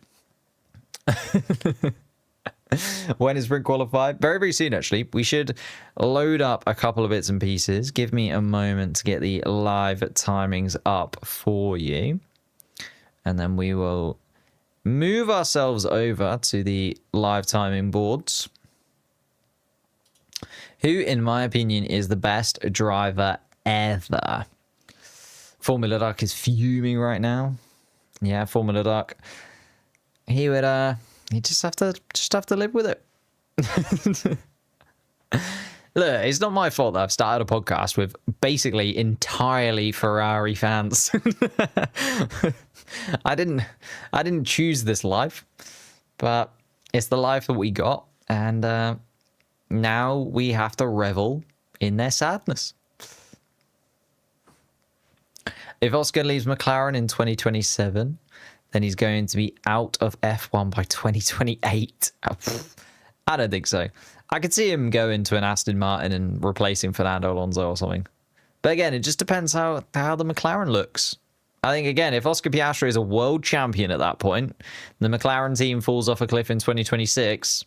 When is Sprint qualified? Very, very soon, actually. We should load up a couple of bits and pieces. Give me a moment to get the live timings up for you. And then we will move ourselves over to the live timing boards. Who, in my opinion, is the best driver ever? Formula Duck is fuming right now. Yeah, Formula Duck. He would you just have to live with it. Look, it's not my fault that I've started a podcast with basically entirely Ferrari fans. I didn't choose this life, but it's the life that we got, and now we have to revel in their sadness. If Oscar leaves McLaren in 2027, then he's going to be out of F1 by 2028. I don't think so. I could see him go into an Aston Martin and replacing Fernando Alonso or something. But again, it just depends how the McLaren looks. I think, again, if Oscar Piastri is a world champion at that point, the McLaren team falls off a cliff in 2026,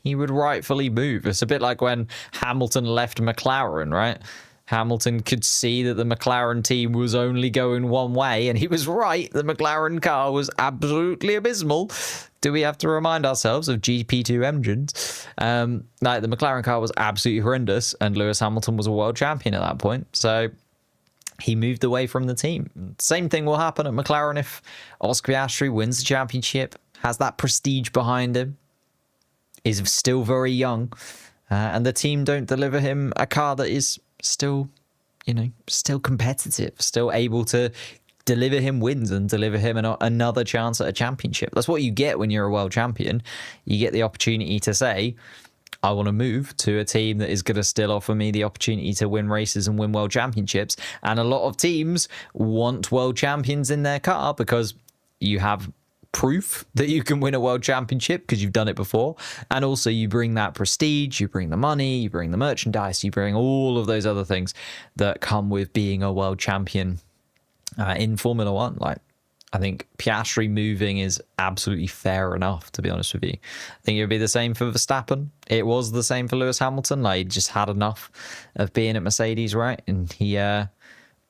he would rightfully move. It's a bit like when Hamilton left McLaren, right? Hamilton could see that the McLaren team was only going one way, and he was right. The McLaren car was absolutely abysmal. Do we have to remind ourselves of GP2 engines? The McLaren car was absolutely horrendous, and Lewis Hamilton was a world champion at that point. So he moved away from the team. Same thing will happen at McLaren if Oscar Piastri wins the championship, has that prestige behind him, is still very young, and the team don't deliver him a car that is still, still competitive, still able to deliver him wins and deliver him another chance at a championship. That's what you get when you're a world champion. You get the opportunity to say, I want to move to a team that is going to still offer me the opportunity to win races and win world championships. And a lot of teams want world champions in their car because you have proof that you can win a world championship because you've done it before. And also you bring that prestige, you bring the money, you bring the merchandise, you bring all of those other things that come with being a world champion in Formula One. Like, I think Piastri moving is absolutely fair enough, to be honest with you. I think it would be the same for Verstappen. It was the same for Lewis Hamilton. Like, he just had enough of being at Mercedes, right? And he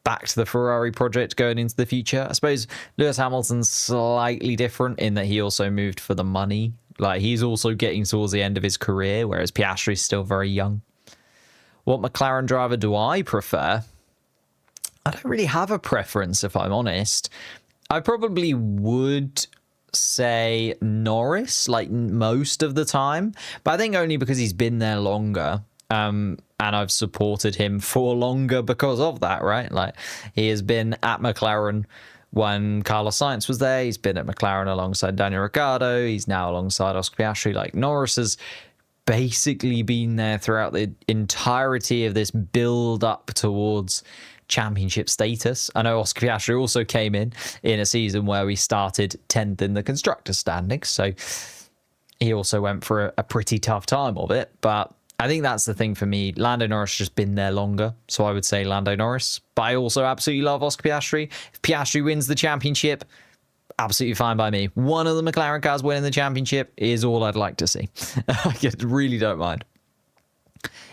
backed the Ferrari project going into the future. I suppose Lewis Hamilton's slightly different in that he also moved for the money. Like, he's also getting towards the end of his career, whereas Piastri's still very young. What McLaren driver do I prefer? I don't really have a preference, if I'm honest. I probably would say Norris, like most of the time, but I think only because he's been there longer, and I've supported him for longer because of that, right? Like, he has been at McLaren when Carlos Sainz was there. He's been at McLaren alongside Daniel Ricciardo. He's now alongside Oscar Piastri. Like, Norris has basically been there throughout the entirety of this build up towards championship status. I know Oscar Piastri also came in a season where we started 10th in the constructors standings, so he also went for a pretty tough time of it. But I think that's the thing for me. Lando Norris just been there longer, so I would say Lando Norris. But I also absolutely love Oscar Piastri. If Piastri wins the championship, absolutely fine by me. One of the McLaren cars winning the championship is all I'd like to see. I really don't mind.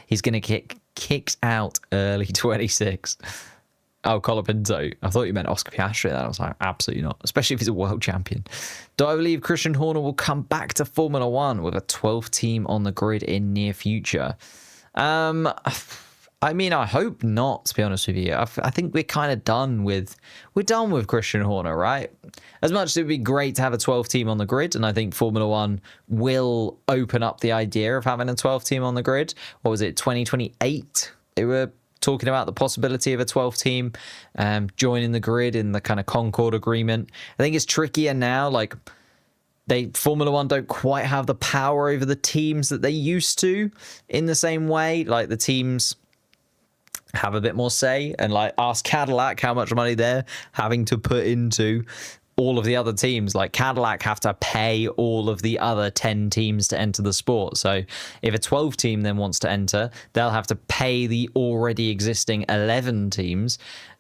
He's going to get kicked out early 26. Oh, Colapinto. I thought you meant Oscar Piastri. That I was like, absolutely not. Especially if he's a world champion. Do I believe Christian Horner will come back to Formula One with a 12th team on the grid in near future? I mean, I hope not, to be honest with you. I think we're kind of done with Christian Horner, right? As much as it would be great to have a 12th team on the grid, and I think Formula One will open up the idea of having a 12th team on the grid. What was it, 2028? They were talking about the possibility of a 12th team joining the grid in the kind of Concord agreement. I think it's trickier now. Like, Formula One don't quite have the power over the teams that they used to in the same way. Like, the teams have a bit more say, and like, ask Cadillac how much money they're having to put into all of the other teams. Like, Cadillac have to pay all of the other 10 teams to enter the sport. So if a 12 team then wants to enter, they'll have to pay the already existing 11 teams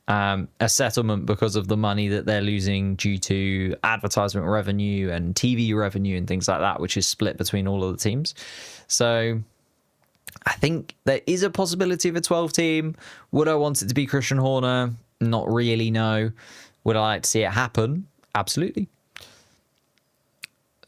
a settlement because of the money that they're losing due to advertisement revenue and TV revenue and things like that, which is split between all of the teams. So I think there is a possibility of a 12 team. Would I want it to be Christian Horner? Not really, no. Would I like to see it happen? Absolutely.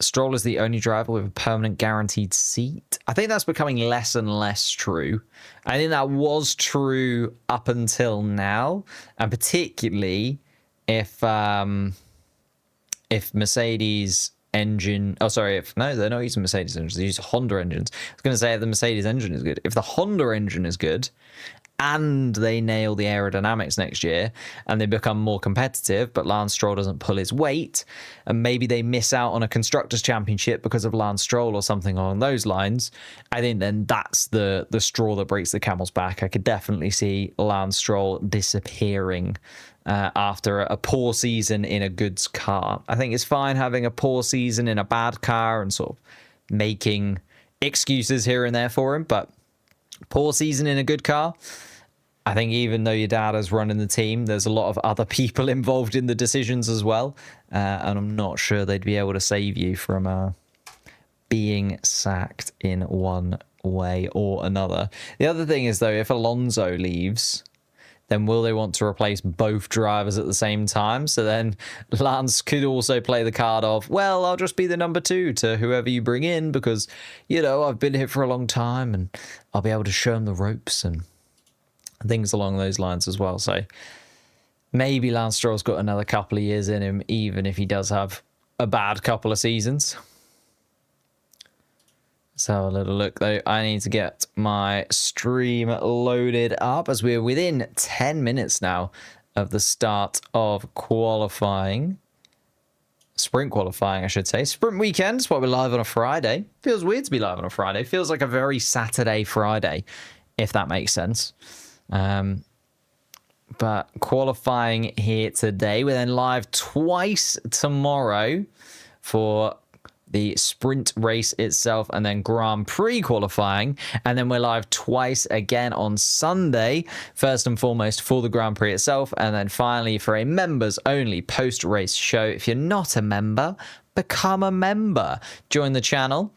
Stroll is the only driver with a permanent guaranteed seat. I think that's becoming less and less true. I think that was true up until now, and particularly if Mercedes engine, they're not using Mercedes engines, they use Honda engines. I was going to say, if the Mercedes engine is good, if the Honda engine is good and they nail the aerodynamics next year and they become more competitive, but Lance Stroll doesn't pull his weight, and maybe they miss out on a constructors championship because of Lance Stroll or something along those lines, I think then that's the straw that breaks the camel's back. I could definitely see Lance Stroll disappearing after a poor season in a goods car. I think it's fine having a poor season in a bad car and sort of making excuses here and there for him, but poor season in a good car, I think even though your dad is running the team, there's a lot of other people involved in the decisions as well, and I'm not sure they'd be able to save you from being sacked in one way or another. The other thing is, though, if Alonso leaves, then will they want to replace both drivers at the same time? So then Lance could also play the card of, well, I'll just be the number 2 to whoever you bring in because, I've been here for a long time and I'll be able to show them the ropes and things along those lines as well. So Maybe Lance Stroll's got another couple of years in him, even if he does have a bad couple of seasons. Let's have a little look, though. I need to get my stream loaded up as we're within 10 minutes now of the start of qualifying. Sprint qualifying, I should say. Sprint weekend is what we're live on a Friday. Feels weird to be live on a Friday. Feels like a very Saturday Friday, if that makes sense. But qualifying here today. We're then live twice tomorrow for the sprint race itself and then Grand Prix qualifying. And then we're live twice again on Sunday, first and foremost for the Grand Prix itself. And then finally for a members only post-race show. If you're not a member, become a member. Join the channel.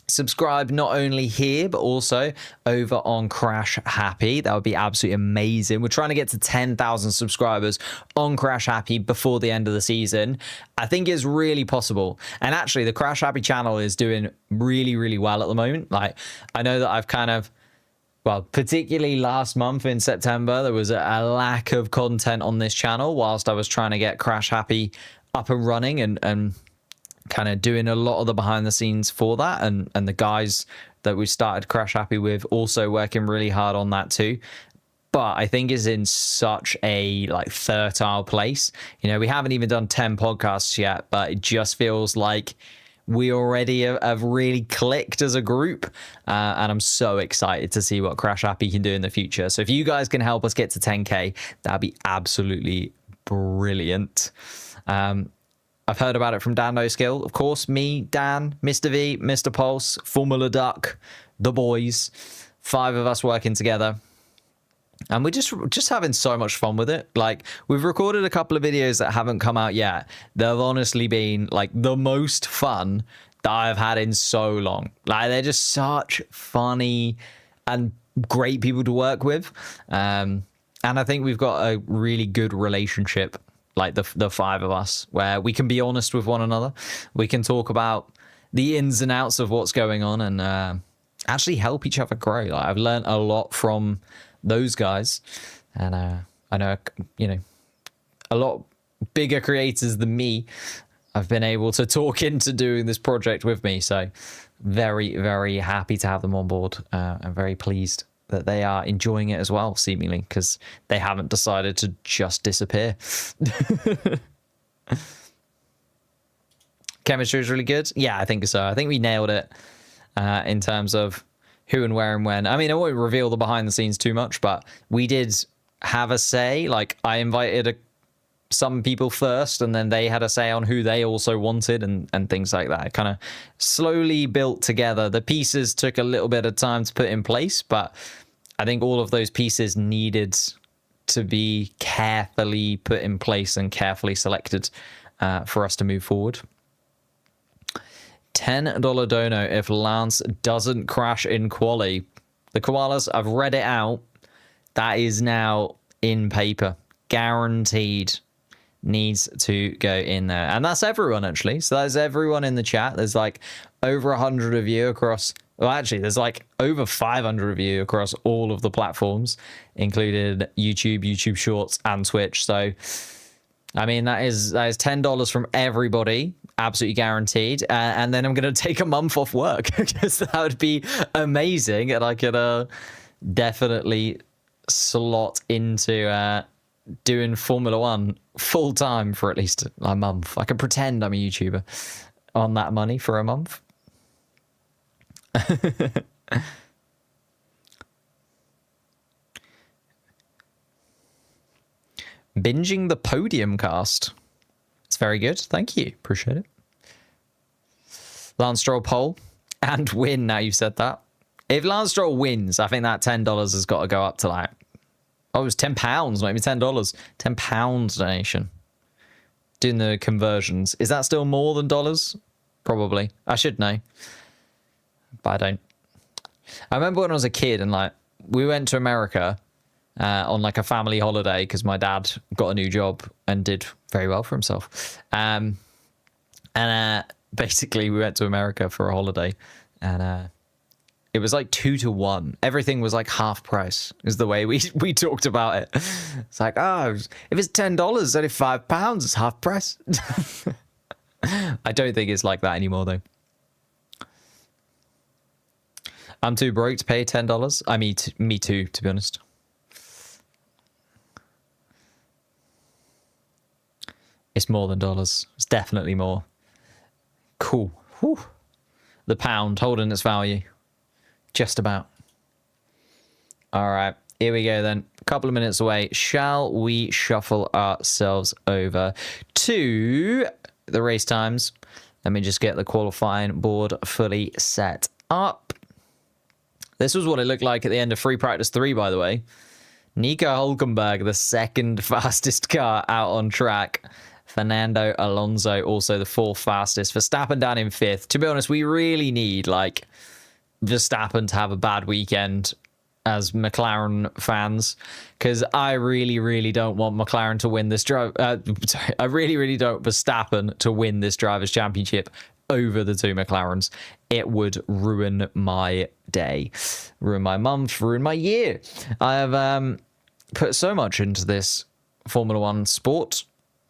Subscribe not only here, but also over on Crash Happy. That would be absolutely amazing. We're trying to get to 10,000 subscribers on Crash Happy before the end of the season. I think it's really possible. And actually, the Crash Happy channel is doing really, really well at the moment. Like, I know that I've kind of, well, particularly last month in September, there was a lack of content on this channel whilst I was trying to get Crash Happy up and running and kind of doing a lot of the behind the scenes for that, and the guys that we started Crash Happy with also working really hard on that too. But I think it's in such a like fertile place. You know, we haven't even done 10 podcasts yet, but it just feels like we already have really clicked as a group, and I'm so excited to see what Crash Happy can do in the future. So if you guys can help us get to 10k, that'd be absolutely brilliant. I've heard about it from Dan No Skill, of course, me, Dan, Mr. V, Mr. Pulse, Formula Duck, the boys, 5 of us working together. And we're just having so much fun with it. Like, we've recorded a couple of videos that haven't come out yet. They've honestly been like the most fun that I've had in so long. Like, they're just such funny and great people to work with. And I think we've got a really good relationship, like the 5 of us, where we can be honest with one another. We can talk about the ins and outs of what's going on and actually help each other grow. Like, I've learned a lot from those guys, and I know, you know, a lot bigger creators than me have been able to talk into doing this project with me. So very, very happy to have them on board. I'm very pleased that they are enjoying it as well, seemingly, because they haven't decided to just disappear. Chemistry is really good. Yeah, I think so. I think we nailed it in terms of who and where and when. I mean, I won't reveal the behind the scenes too much, but we did have a say. Like, I invited some people first, and then they had a say on who they also wanted and things like that. It kind of slowly built together. The pieces took a little bit of time to put in place, but I think all of those pieces needed to be carefully put in place and carefully selected for us to move forward. $10 dono if Lance doesn't crash in quali. The koalas, I've read it out. That is now in paper. Guaranteed. Needs to go in there. And that's everyone, actually. So that's everyone in the chat. There's like over 100 of you across... Well, actually, there's like over 500 of you across all of the platforms, including YouTube, YouTube Shorts, and Twitch. So, I mean, that is $10 from everybody, absolutely guaranteed. And then I'm going to take a month off work because that would be amazing, and I could definitely slot into doing Formula One full time for at least a month. I can pretend I'm a YouTuber on that money for a month. Binging the podium cast. It's very good. Thank you. Appreciate it. Lance Stroll pole and win. Now you've said that. If Lance Stroll wins, I think that $10 has got to go up to like, oh, it was £10, not even $10. £10 donation. Doing the conversions. Is that still more than dollars? Probably. I should know. But I don't. I remember when I was a kid and like we went to America on like a family holiday because my dad got a new job and did very well for himself. And basically we went to America for a holiday, and It was like 2-to-1. Everything was like half price, is the way we talked about it. It's like, oh, if it's $10, it's only £5, it's half price. I don't think it's like that anymore, though. I'm too broke to pay $10. I mean, me too, to be honest. It's more than dollars. It's definitely more. Cool. Whew. The pound holding its value. Just about. All right. Here we go then. A couple of minutes away. Shall we shuffle ourselves over to the race times? Let me just get the qualifying board fully set up. This was what it looked like at the end of free practice 3, by the way. Nico Hülkenberg, the second fastest car out on track. Fernando Alonso, also the 4th fastest. Verstappen down in 5th. To be honest, we really need, like, Verstappen to have a bad weekend as McLaren fans, because I really don't want McLaren to win this drive. I really don't Verstappen to win this Drivers' Championship over the 2 McLarens. It would ruin my day, ruin my month, ruin my year. I have put so much into this Formula One sport.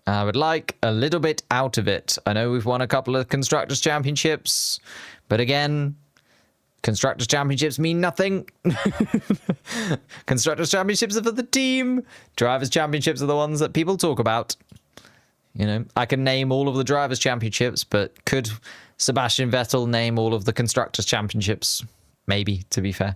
I would like a little bit out of it. I know we've won a couple of Constructors' Championships, but again, Constructors' Championships mean nothing. Constructors' Championships are for the team. Drivers' Championships are the ones that people talk about. You know, I can name all of the Drivers' Championships, but could Sebastian Vettel name all of the Constructors' Championships? Maybe, to be fair.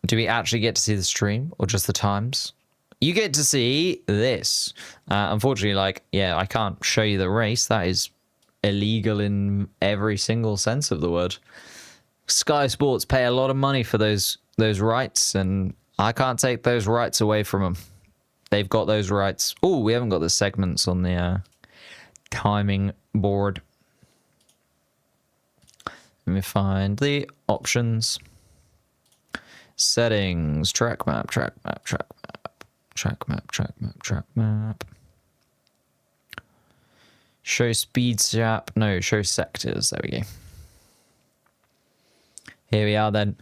Do we actually get to see the stream or just the times? You get to see this. Unfortunately, like, yeah, I can't show you the race. That is illegal in every single sense of the word. Sky Sports pay a lot of money for those rights, and I can't take those rights away from them. They've got those rights. Oh, we haven't got the segments on the timing board. Let me find the options. Settings, track map. Show speed gap. No, show sectors. There we go. Here we are then.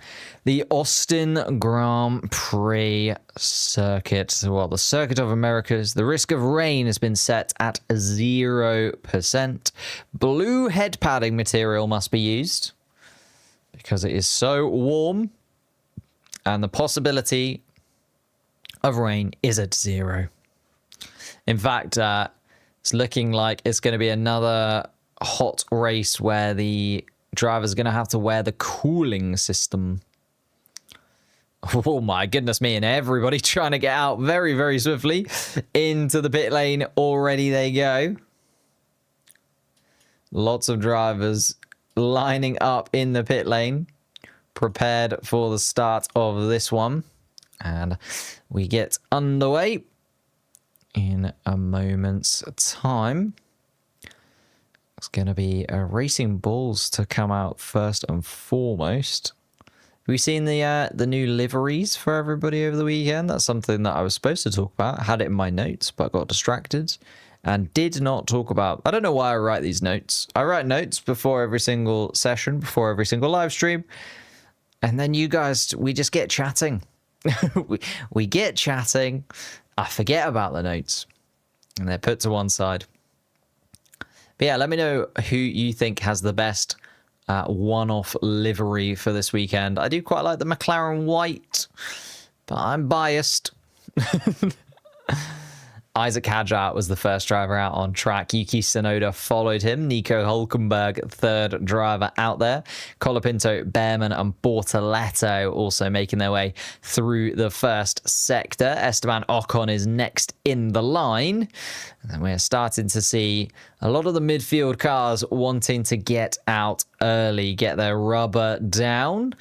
The Austin Grand Prix circuit. Well, the Circuit of Americas. The risk of rain has been set at 0%. Blue head padding material must be used because it is so warm. And the possibility of rain is at 0. In fact, it's looking like it's going to be another hot race where the driver's going to have to wear the cooling system. Oh my goodness me, and everybody trying to get out very swiftly into the pit lane. Already they go. Lots of drivers lining up in the pit lane, prepared for the start of this one. And we get underway in a moment's time. It's going to be Racing Bulls to come out first and foremost. Have we seen the new liveries for everybody over the weekend? That's something that I was supposed to talk about. I had it in my notes, but got distracted and did not talk about. I don't know why I write these notes. I write notes before every single session, before every single live stream. And then you guys, we just get chatting. we get chatting. I forget about the notes. And they're put to one side. But yeah, let me know who you think has the best one-off livery for this weekend. I do quite like the McLaren white, but I'm biased. Isaac Hadjar was the first driver out on track. Yuki Tsunoda followed him. Nico Hülkenberg, third driver out there. Colapinto, Behrman, and Bortoletto also making their way through the first sector. Esteban Ocon is next in the line. And then we're starting to see a lot of the midfield cars wanting to get out early, get their rubber down,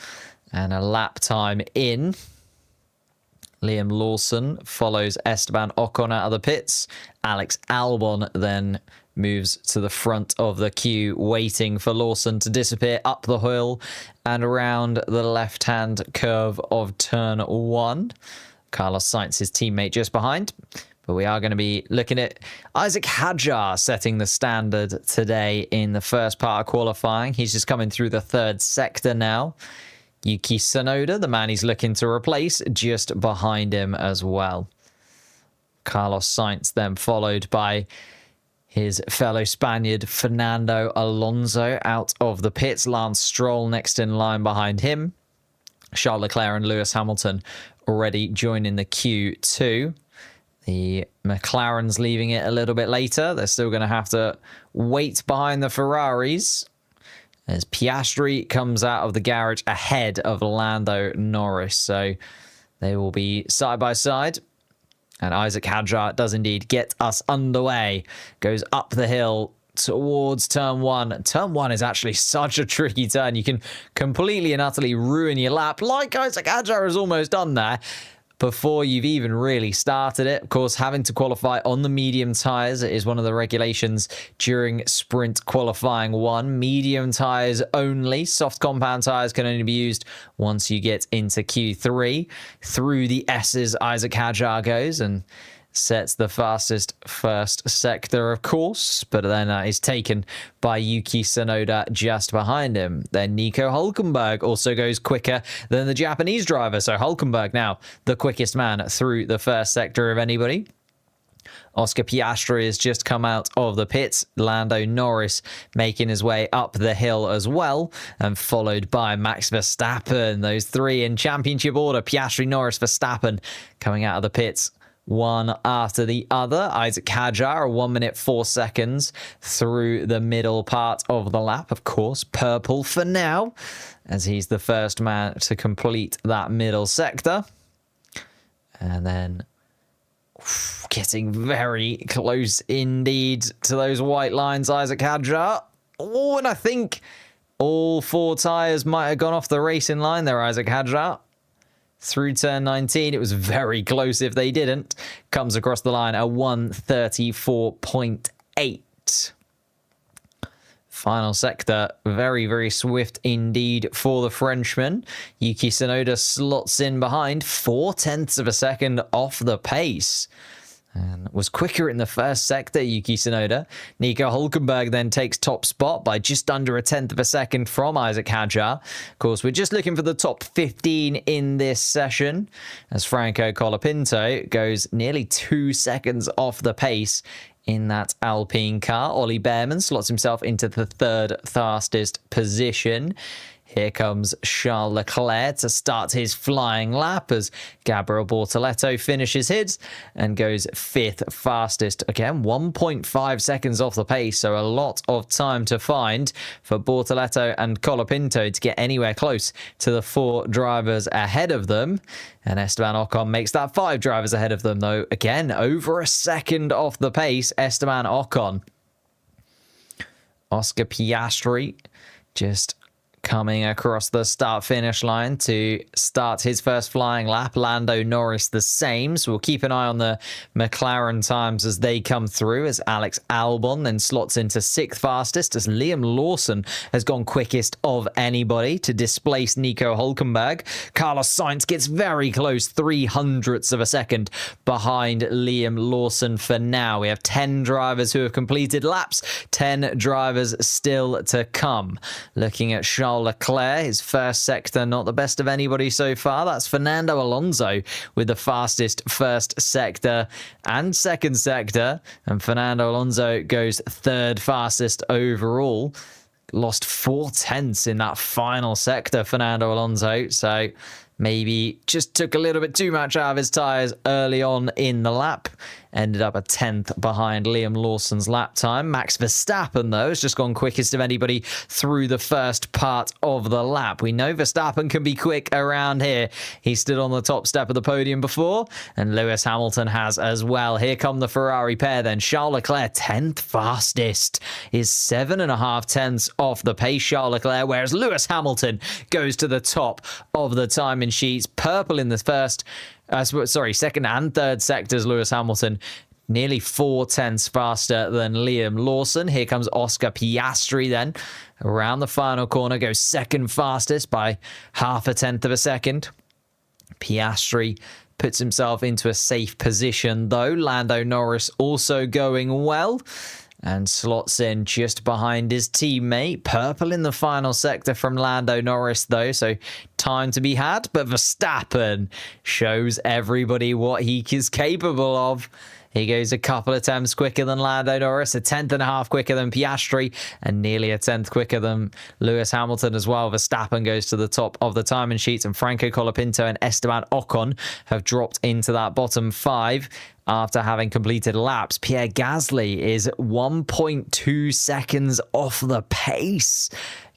and a lap time in. Liam Lawson follows Esteban Ocon out of the pits. Alex Albon then moves to the front of the queue, waiting for Lawson to disappear up the hill and around the left-hand curve of turn 1. Carlos Sainz, his teammate, just behind. But we are going to be looking at Isaac Hadjar setting the standard today in the first part of qualifying. He's just coming through the third sector now. Yuki Tsunoda, the man he's looking to replace, just behind him as well. Carlos Sainz then followed by his fellow Spaniard Fernando Alonso out of the pits. Lance Stroll next in line behind him. Charles Leclerc and Lewis Hamilton already joining the Q2. The McLaren's leaving it a little bit later. They're still going to have to wait behind the Ferraris as Piastri comes out of the garage ahead of Lando Norris. So they will be side by side. And Isaac Hadjar does indeed get us underway. Goes up the hill towards turn one. Turn one is actually such a tricky turn. You can completely and utterly ruin your lap, like Isaac Hadjar has almost done there, before you've even really started it. Of course, having to qualify on the medium tyres is one of the regulations during sprint qualifying one. Medium tyres only. Soft compound tyres can only be used once you get into Q3. Through the S's, Isaac Hadjar goes and sets the fastest first sector, of course, but then is taken by Yuki Tsunoda just behind him. Then Nico Hülkenberg also goes quicker than the Japanese driver, so Hülkenberg now the quickest man through the first sector of anybody. Oscar Piastri has just come out of the pits. Lando Norris making his way up the hill as well, and followed by Max Verstappen. Those three in championship order: Piastri, Norris, Verstappen coming out of the pits one after the other. Isaac Hadjar, 1 minute 4 seconds through the middle part of the lap. Of course, purple for now, as he's the first man to complete that middle sector. And then getting very close indeed to those white lines, Isaac Hadjar. Oh, and I think all four tyres might have gone off the racing line there, Isaac Hadjar. Through turn 19, it was very close if they didn't. Comes across the line at 134.8. Final sector, very, very swift indeed for the Frenchman. Yuki Tsunoda slots in behind, 0.4 of a second off the pace. And was quicker in the first sector, Yuki Tsunoda. Nico Hülkenberg then takes top spot by just under 1/10 of a second from Isaac Hadjar. Of course, we're just looking for the top 15 in this session, as Franco Colapinto goes nearly 2 seconds off the pace in that Alpine car. Ollie Behrman slots himself into the third fastest position. Here comes Charles Leclerc to start his flying lap as Gabriel Bortoleto finishes his and goes fifth fastest. Again, 1.5 seconds off the pace, so a lot of time to find for Bortoleto and Colapinto to get anywhere close to the four drivers ahead of them. And Esteban Ocon makes that 5 drivers ahead of them, though. Again, over a second off the pace, Esteban Ocon. Oscar Piastri just coming across the start-finish line to start his first flying lap. Lando Norris the same, so we'll keep an eye on the McLaren times as they come through, as Alex Albon then slots into 6th fastest, as Liam Lawson has gone quickest of anybody to displace Nico Hülkenberg. Carlos Sainz gets very close, 0.03 of a second behind Liam Lawson for now. We have 10 drivers who have completed laps, 10 drivers still to come. Looking at Charles Leclerc, his first sector not the best of anybody so far. That's Fernando Alonso with the fastest first sector and second sector, and Fernando Alonso goes third fastest overall. Lost 0.4 in that final sector, Fernando Alonso, so maybe just took a little bit too much out of his tyres early on in the lap. Ended up 1/10 behind Liam Lawson's lap time. Max Verstappen, though, has just gone quickest of anybody through the first part of the lap. We know Verstappen can be quick around here. He stood on the top step of the podium before, and Lewis Hamilton has as well. Here come the Ferrari pair then. Charles Leclerc, 10th fastest, is 7.5 off the pace, Charles Leclerc, whereas Lewis Hamilton goes to the top of the timing sheets. Purple in the second and third sectors, Lewis Hamilton nearly 0.4 faster than Liam Lawson. Here comes Oscar Piastri then. Around the final corner, goes second fastest by 0.5 of a second. Piastri puts himself into a safe position, though. Lando Norris also going well and slots in just behind his teammate. Purple in the final sector from Lando Norris, though, so time to be had. But Verstappen shows everybody what he is capable of. He goes a couple of attempts quicker than Lando Norris, a tenth and a half quicker than Piastri, and nearly a tenth quicker than Lewis Hamilton as well. Verstappen goes to the top of the timing sheets, and Franco Colapinto and Esteban Ocon have dropped into that bottom 5 after having completed laps. Pierre Gasly is 1.2 seconds off the pace.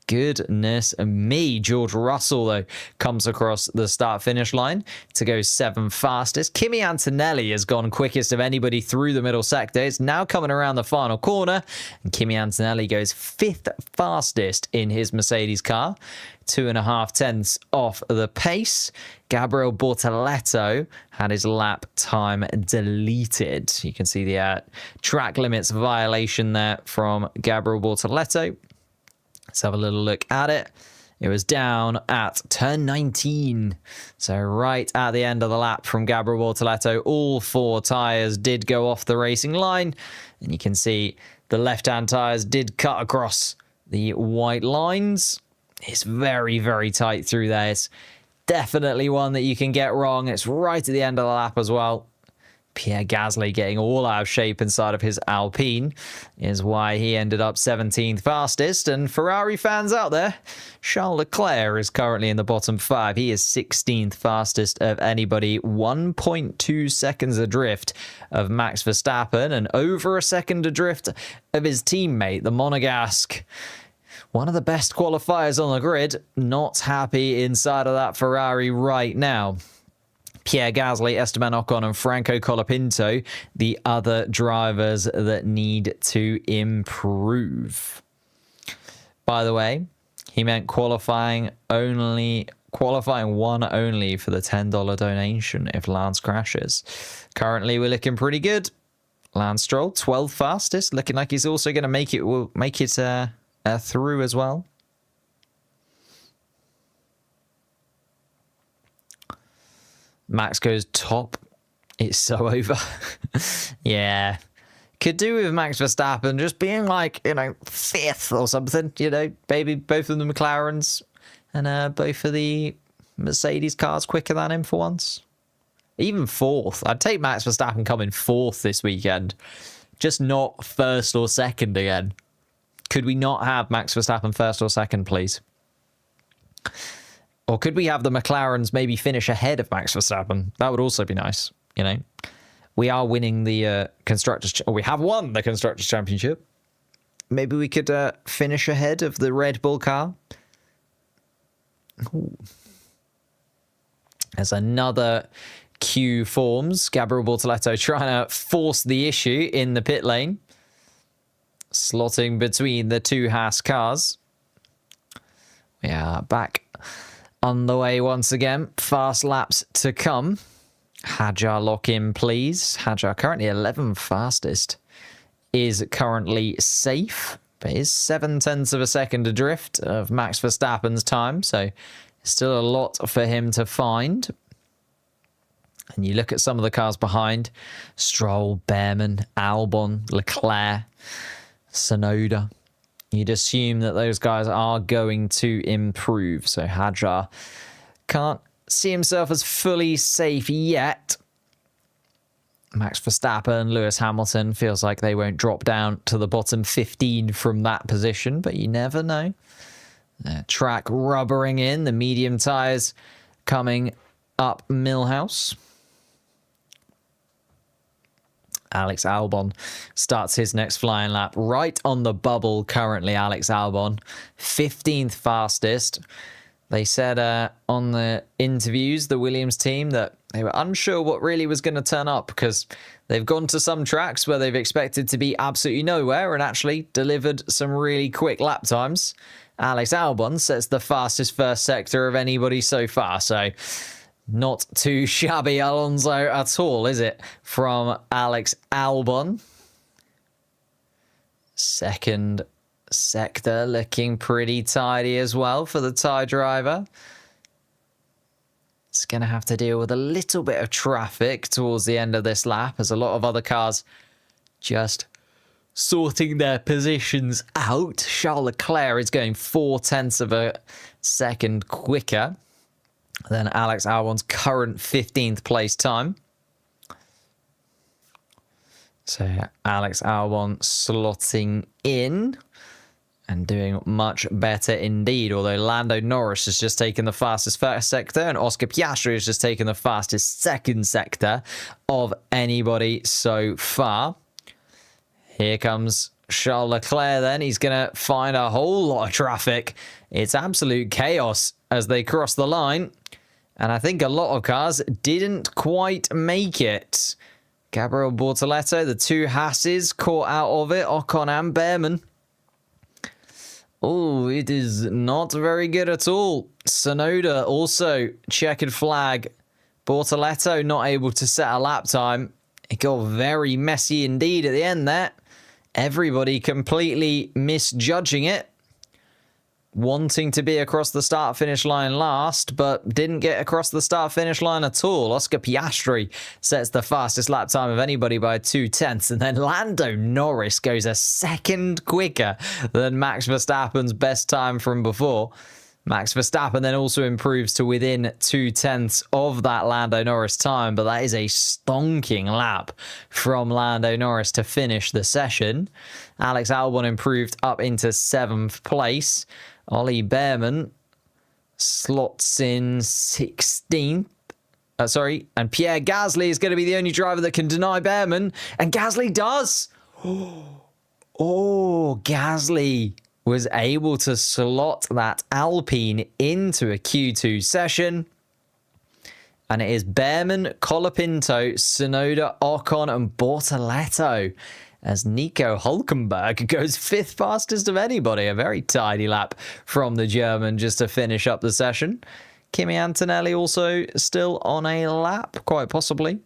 Goodness me. George Russell, though, comes across the start-finish line to go 7th fastest. Kimi Antonelli has gone quickest of anybody through the middle sector. It's now coming around the final corner, and Kimi Antonelli goes 5th fastest in his Mercedes car, 2.5 tenths off the pace. Gabriel Bortoleto had his lap time deleted. You can see the track limits violation there from Gabriel Bortoleto. Let's have a little look at it. It was down at turn 19. So right at the end of the lap from Gabriel Bortoleto, all 4 tyres did go off the racing line. And you can see the left-hand tyres did cut across the white lines. It's very, very tight through there. It's definitely one that you can get wrong. It's right at the end of the lap as well. Pierre Gasly getting all out of shape inside of his Alpine is why he ended up 17th fastest. And Ferrari fans out there, Charles Leclerc is currently in the bottom 5. He is 16th fastest of anybody, 1.2 seconds adrift of Max Verstappen and over a second adrift of his teammate, the Monegasque. One of the best qualifiers on the grid, not happy inside of that Ferrari right now. Pierre Gasly, Esteban Ocon, and Franco Colapinto, the other drivers that need to improve. By the way, he meant qualifying one only for the $10 donation if Lance crashes. Currently, we're looking pretty good. Lance Stroll, 12th fastest, looking like he's also going to make it through as well. Max goes top. It's so over. Yeah. Could do with Max Verstappen just being like, 5th or something, maybe both of the McLarens and both of the Mercedes cars quicker than him for once. Even 4th. I'd take Max Verstappen coming 4th this weekend. Just not 1st or 2nd again. Could we not have Max Verstappen 1st or 2nd, please? Or could we have the McLarens maybe finish ahead of Max Verstappen? That would also be nice, We are winning the Constructors... Or we have won the Constructors' Championship. Maybe we could finish ahead of the Red Bull car. Ooh. As another queue forms, Gabriel Bortoleto trying to force the issue in the pit lane. Slotting between the 2 Haas cars. We are back on the way once again. Fast laps to come. Hadjar lock in, please. Hadjar currently 11th fastest. Is currently safe, but is 7 tenths of a second adrift of Max Verstappen's time. So still a lot for him to find. And you look at some of the cars behind. Stroll, Behrman, Albon, Leclerc, Tsunoda. You'd assume that those guys are going to improve. So Hadjar can't see himself as fully safe yet. Max Verstappen, Lewis Hamilton feels like they won't drop down to the bottom 15 from that position, but you never know. Track rubbering in, the medium tyres coming up Millhouse. Alex Albon starts his next flying lap right on the bubble currently. Alex Albon, 15th fastest. They said on the interviews, the Williams team, that they were unsure what really was going to turn up because they've gone to some tracks where they've expected to be absolutely nowhere and actually delivered some really quick lap times. Alex Albon sets the fastest first sector of anybody so far, so not too shabby Alonso at all, is it? From Alex Albon. Second sector looking pretty tidy as well for the Thai driver. It's going to have to deal with a little bit of traffic towards the end of this lap, as a lot of other cars just sorting their positions out. Charles Leclerc is going 0.4 of a second quicker than Alex Albon's current 15th place time. So Alex Albon slotting in and doing much better indeed. Although Lando Norris has just taken the fastest first sector and Oscar Piastri has just taken the fastest second sector of anybody so far. Here comes Charles Leclerc then. He's going to find a whole lot of traffic. It's absolute chaos as they cross the line. And I think a lot of cars didn't quite make it. Gabriel Bortoleto, the two Hasses, caught out of it. Ocon and Behrman. Oh, it is not very good at all. Tsunoda also checkered flag. Bortoleto not able to set a lap time. It got very messy indeed at the end there. Everybody completely misjudging it. Wanting to be across the start-finish line last, but didn't get across the start-finish line at all. Oscar Piastri sets the fastest lap time of anybody by 0.2, and then Lando Norris goes a second quicker than Max Verstappen's best time from before. Max Verstappen then also improves to within 0.2 of that Lando Norris time, but that is a stonking lap from Lando Norris to finish the session. Alex Albon improved up into 7th place. Ollie Behrman slots in 16th. And Pierre Gasly is going to be the only driver that can deny Behrman, and Gasly does. Oh, Gasly was able to slot that Alpine into a Q2 session. And it is Behrman, Colapinto, Tsunoda, Ocon, and Bortoleto as Nico Hülkenberg goes 5th fastest of anybody. A very tidy lap from the German just to finish up the session. Kimi Antonelli also still on a lap, quite possibly.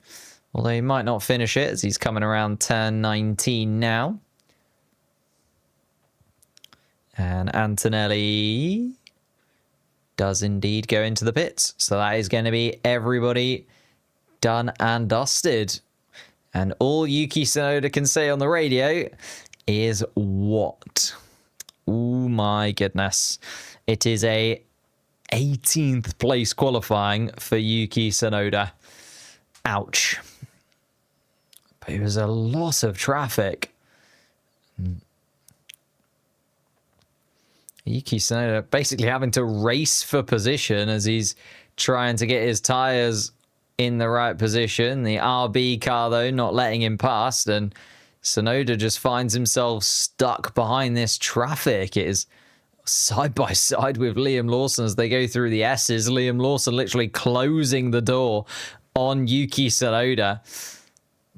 Although he might not finish it as he's coming around turn 19 now. And Antonelli does indeed go into the pits. So that is going to be everybody done and dusted. And all Yuki Tsunoda can say on the radio is what? Oh my goodness. It is a 18th place qualifying for Yuki Tsunoda. Ouch. But it was a lot of traffic. Yuki Tsunoda basically having to race for position as he's trying to get his tyres in the right position. The RB car, though, not letting him past, and Tsunoda just finds himself stuck behind this traffic. It is side by side with Liam Lawson as they go through the S's. Liam Lawson literally closing the door on Yuki Tsunoda.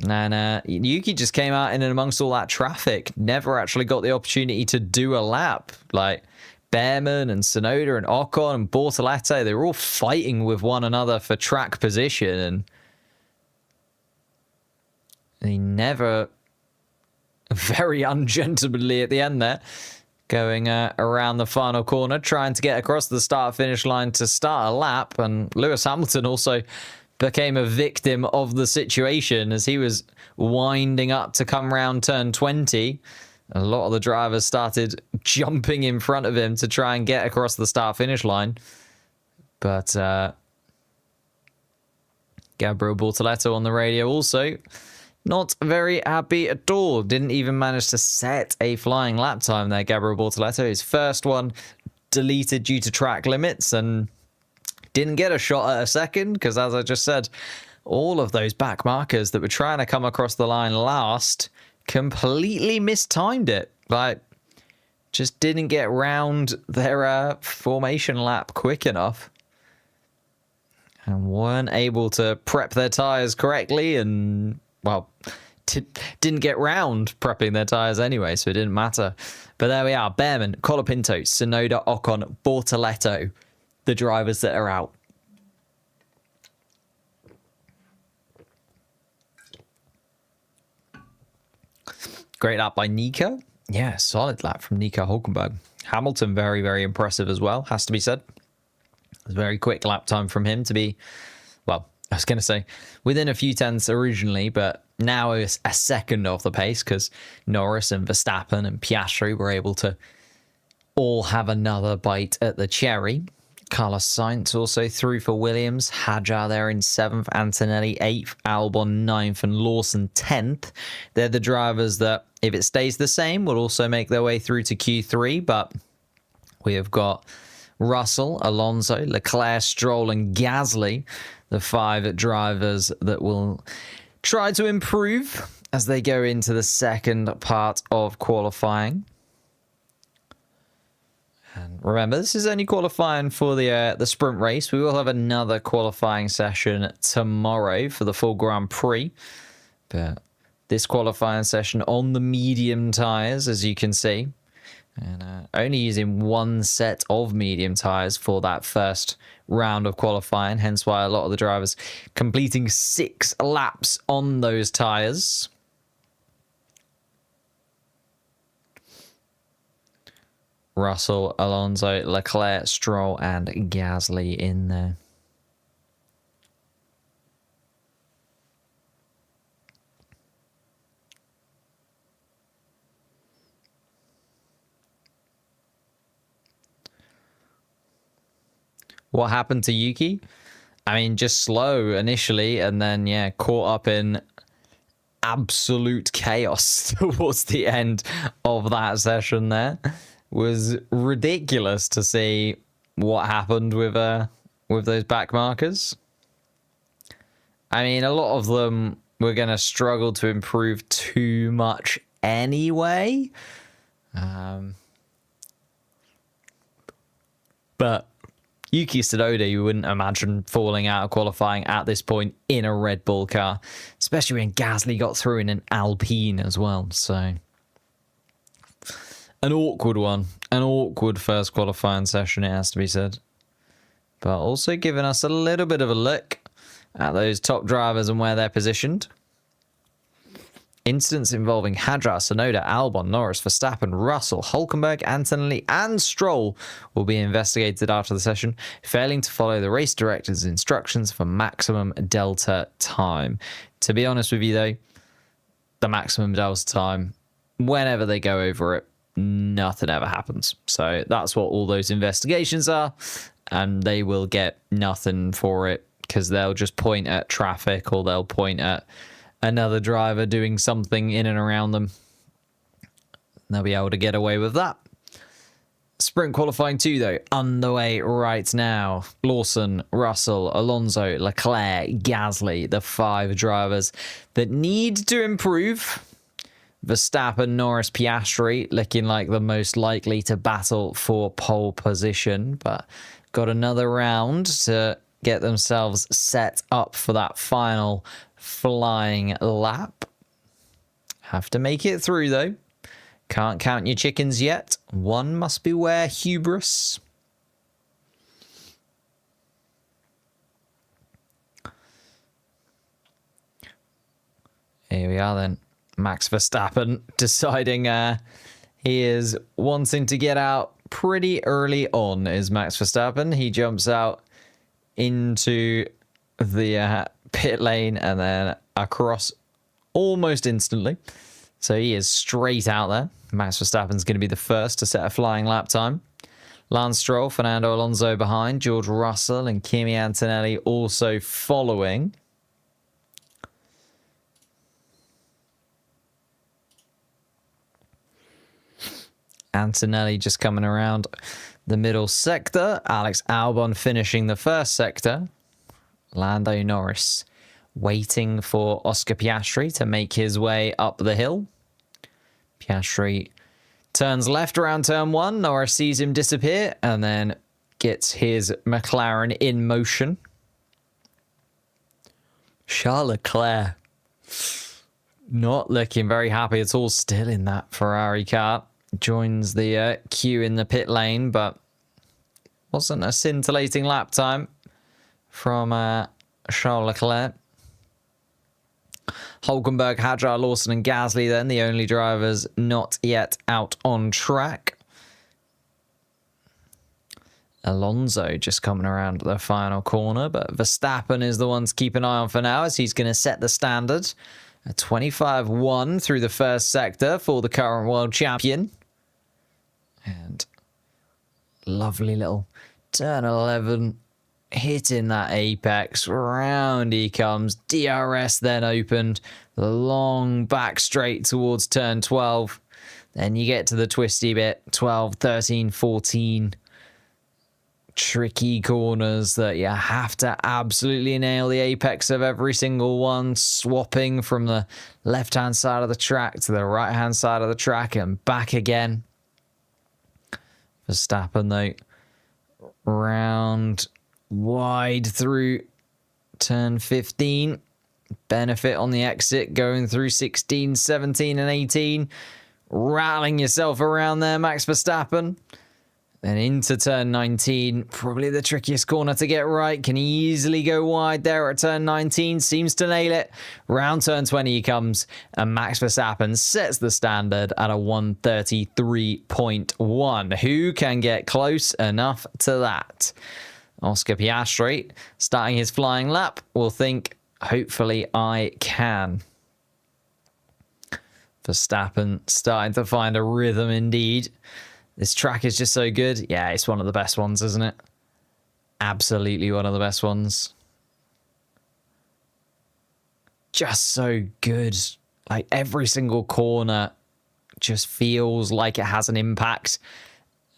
And Yuki just came out in and amongst all that traffic. Never actually got the opportunity to do a lap. Like Behrman and Tsunoda and Ocon and Bortoleto, they were all fighting with one another for track position. And he never, very ungentlemanly at the end there, going around the final corner, trying to get across the start-finish line to start a lap. And Lewis Hamilton also became a victim of the situation as he was winding up to come round turn 20. A lot of the drivers started jumping in front of him to try and get across the start-finish line. But Gabriel Bortoleto on the radio also not very happy at all. Didn't even manage to set a flying lap time there, Gabriel Bortoleto. His first one deleted due to track limits and didn't get a shot at a second because, as I just said, all of those back markers that were trying to come across the line last completely mistimed it. Like, just didn't get round their formation lap quick enough and weren't able to prep their tyres correctly and, well, didn't get round prepping their tyres anyway, so it didn't matter. But there we are. Behrman, Colapinto, Tsunoda, Ocon, Bortoleto, the drivers that are out. Great lap by Nico. Yeah, solid lap from Nico Hülkenberg. Hamilton, very, very impressive as well, has to be said. It was a very quick lap time from him to be, well, I was going to say within a few tenths originally, but now it's a second off the pace because Norris and Verstappen and Piastri were able to all have another bite at the cherry. Carlos Sainz also through for Williams. Hadjar there in 7th, Antonelli 8th, Albon 9th, and Lawson 10th. They're the drivers that, if it stays the same, will also make their way through to Q3. But we have got Russell, Alonso, Leclerc, Stroll, and Gasly, the 5 drivers that will try to improve as they go into the second part of qualifying. And remember, this is only qualifying for the sprint race. We will have another qualifying session tomorrow for the full Grand Prix. But this qualifying session on the medium tyres, as you can see. And only using one set of medium tyres for that first round of qualifying. Hence why a lot of the drivers completing 6 laps on those tyres. Russell, Alonso, Leclerc, Stroll, and Gasly in there. What happened to Yuki? I mean, just slow initially, and then, yeah, caught up in absolute chaos towards the end of that session there. Was ridiculous to see what happened with those back markers. I mean, a lot of them were going to struggle to improve too much anyway. But Yuki Tsunoda, you wouldn't imagine falling out of qualifying at this point in a Red Bull car, especially when Gasly got through in an Alpine as well. So an awkward one, an awkward first qualifying session, it has to be said. But also giving us a little bit of a look at those top drivers and where they're positioned. Incidents involving Hadjar, Tsunoda, Albon, Norris, Verstappen, Russell, Hülkenberg, Antonelli, and Stroll will be investigated after the session, failing to follow the race director's instructions for maximum delta time. To be honest with you, though, the maximum delta time, whenever they go over it, nothing ever happens. So that's what all those investigations are, and they will get nothing for it because they'll just point at traffic or they'll point at another driver doing something in and around them. They'll be able to get away with that. Sprint qualifying 2, though, underway right now. Lawson, Russell, Alonso, Leclerc, Gasly, the 5 drivers that need to improve. Verstappen, Norris, Piastri looking like the most likely to battle for pole position, but got another round to get themselves set up for that final flying lap. Have to make it through, though. Can't count your chickens yet. One must beware hubris. Here we are then. Max Verstappen deciding he is wanting to get out pretty early on, is Max Verstappen. He jumps out into the pit lane and then across almost instantly. So he is straight out there. Max Verstappen's going to be the first to set a flying lap time. Lance Stroll, Fernando Alonso behind, George Russell and Kimi Antonelli also following. Antonelli just coming around the middle sector. Alex Albon finishing the first sector. Lando Norris waiting for Oscar Piastri to make his way up the hill. Piastri turns left around turn 1. Norris sees him disappear and then gets his McLaren in motion. Charles Leclerc not looking very happy at all, still in that Ferrari car. Joins the queue in the pit lane, but wasn't a scintillating lap time from Charles Leclerc. Hülkenberg, Hadjar, Lawson and Gasly then, the only drivers not yet out on track. Alonso just coming around the final corner, but Verstappen is the one to keep an eye on for now, as he's going to set the standard. A 25-1 through the first sector for the current world champion. And lovely little turn 11, hitting that apex. Round he comes. DRS then opened. The long back straight towards turn 12. Then you get to the twisty bit. 12, 13, 14. Tricky corners that you have to absolutely nail the apex of every single one, swapping from the left-hand side of the track to the right-hand side of the track and back again. Verstappen, though, round wide through turn 15. Benefit on the exit, going through 16, 17 and 18. Rattling yourself around there, Max Verstappen. Then into turn 19, probably the trickiest corner to get right. Can he easily go wide there at turn 19? Seems to nail it. Round turn 20 he comes, and Max Verstappen sets the standard at a 133.1. Who can get close enough to that? Oscar Piastri, starting his flying lap, will think, hopefully I can. Verstappen starting to find a rhythm indeed. This track is just so good. Yeah, it's one of the best ones, isn't it? Absolutely one of the best ones. Just so good. Like, every single corner just feels like it has an impact.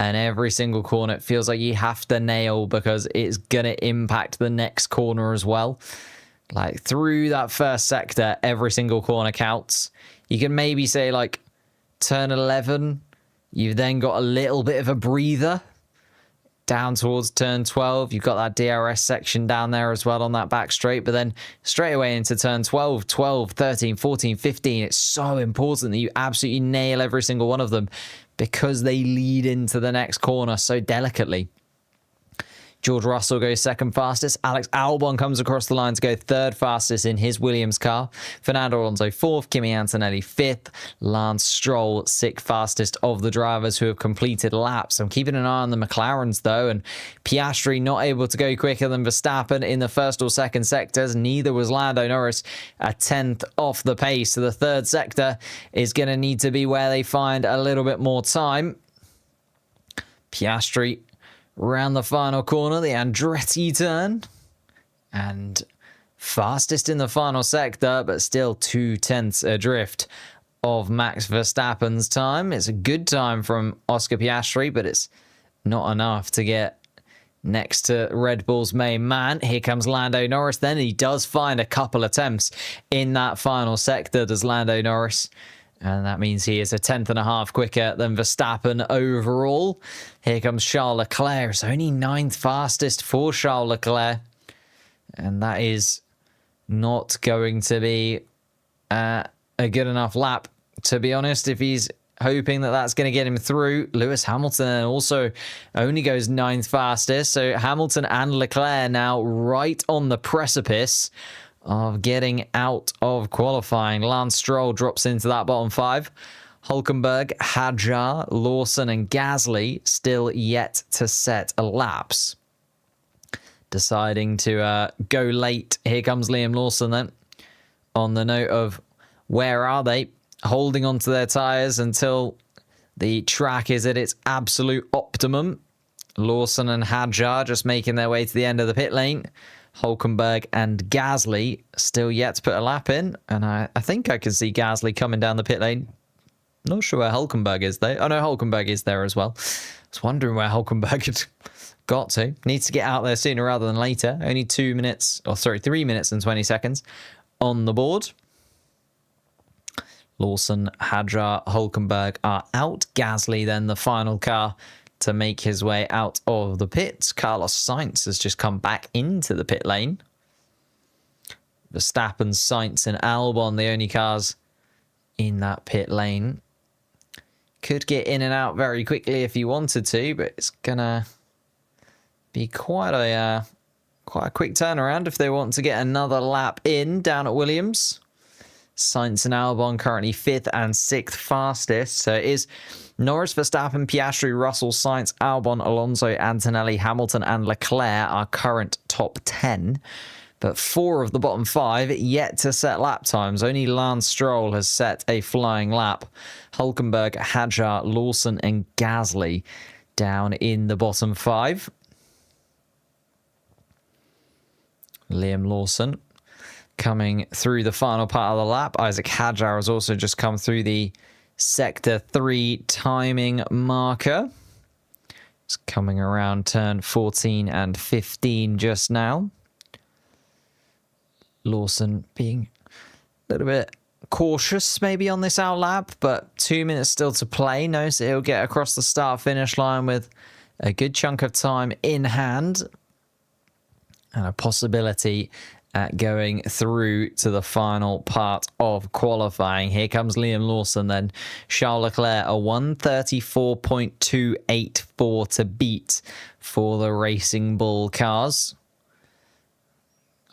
And every single corner, it feels like you have to nail because it's going to impact the next corner as well. Like, through that first sector, every single corner counts. You can maybe say, like, turn 11... You've then got a little bit of a breather down towards turn 12. You've got that DRS section down there as well on that back straight. But then straight away into turn 12, 12, 13, 14, 15. It's so important that you absolutely nail every single one of them because they lead into the next corner so delicately. George Russell goes second fastest. Alex Albon comes across the line to go third fastest in his Williams car. Fernando Alonso fourth. Kimi Antonelli fifth. Lance Stroll sixth fastest of the drivers who have completed laps. I'm keeping an eye on the McLarens though, and Piastri not able to go quicker than Verstappen in the first or second sectors. Neither was Lando Norris, a 10th off the pace. So the third sector is going to need to be where they find a little bit more time. Piastri round the final corner, the Andretti turn, and fastest in the final sector, but still 2/10 adrift of Max Verstappen's time. It's a good time from Oscar Piastri, but it's not enough to get next to Red Bull's main man. Here comes Lando Norris. Then he does find a couple attempts in that final sector, does Lando Norris. And that means he is a 10.5 quicker than Verstappen overall. Here comes Charles Leclerc. It's only 9th fastest for Charles Leclerc. And that is not going to be a good enough lap, to be honest, if he's hoping that that's going to get him through. Lewis Hamilton also only goes 9th fastest. So Hamilton and Leclerc now right on the precipice of getting out of qualifying. Lance Stroll drops into that bottom 5. Hülkenberg, Hadjar, Lawson and Gasly still yet to set laps. Deciding to go late. Here comes Liam Lawson then. On the note of where are they? Holding onto their tyres until the track is at its absolute optimum. Lawson and Hadjar just making their way to the end of the pit lane. Hülkenberg and Gasly still yet to put a lap in. And I think I can see Gasly coming down the pit lane. Not sure where Hülkenberg is though. Oh no, Hülkenberg is there as well. I was wondering where Hülkenberg had got to. Needs to get out there sooner rather than later. Only 3 minutes and 20 seconds on the board. Lawson, Hadjar, Hülkenberg are out. Gasly then the final car to make his way out of the pits. Carlos Sainz has just come back into the pit lane. Verstappen, Sainz and Albon, the only cars in that pit lane. Could get in and out very quickly if you wanted to, but it's gonna be quite a quick turnaround if they want to get another lap in down at Williams. Sainz and Albon currently 5th and 6th fastest. So it is Norris, Verstappen, Piastri, Russell, Sainz, Albon, Alonso, Antonelli, Hamilton, and Leclerc are current top 10. But 4 of the bottom 5 yet to set lap times. Only Lance Stroll has set a flying lap. Hulkenberg, Hadjar, Lawson, and Gasly down in the bottom 5. Liam Lawson coming through the final part of the lap. Isaac Hadjar has also just come through the Sector 3 timing marker. It's coming around turn 14 and 15 just now. Lawson being a little bit cautious maybe on this out lap, but 2 minutes still to play. Knows that he'll get across the start-finish line with a good chunk of time in hand and a possibility at going through to the final part of qualifying. Here comes Liam Lawson then. Charles Leclerc, a 134.284 to beat for the Racing Bull cars.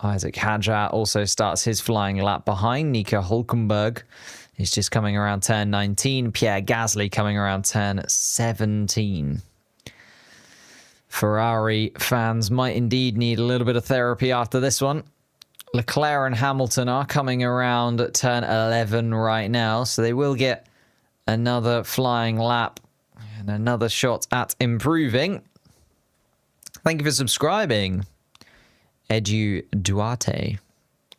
Isaac Hadjar also starts his flying lap behind. Nico Hulkenberg is just coming around turn 19. Pierre Gasly coming around turn 17. Ferrari fans might indeed need a little bit of therapy after this one. Leclerc and Hamilton are coming around at turn 11 right now, so they will get another flying lap and another shot at improving. Thank you for subscribing, Edu Duarte.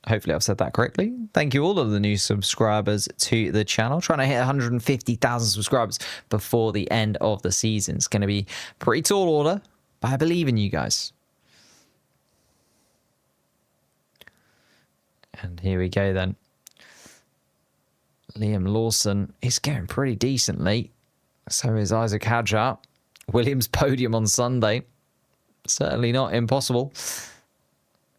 Hopefully I've said that correctly. Thank you all of the new subscribers to the channel. Trying to hit 150,000 subscribers before the end of the season. It's going to be a pretty tall order, but I believe in you guys. And here we go then. Liam Lawson is going pretty decently. So is Isaac Hadjar. Williams podium on Sunday. Certainly not impossible.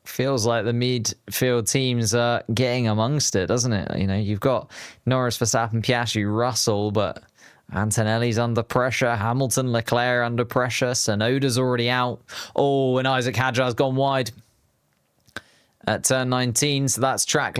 Feels like the midfield teams are getting amongst it, doesn't it? You know, you've got Norris, Verstappen, Piastri, Russell, but Antonelli's under pressure. Hamilton, Leclerc under pressure. Tsunoda's already out. Oh, and Isaac Hadjar's gone wide at turn 19. So that's track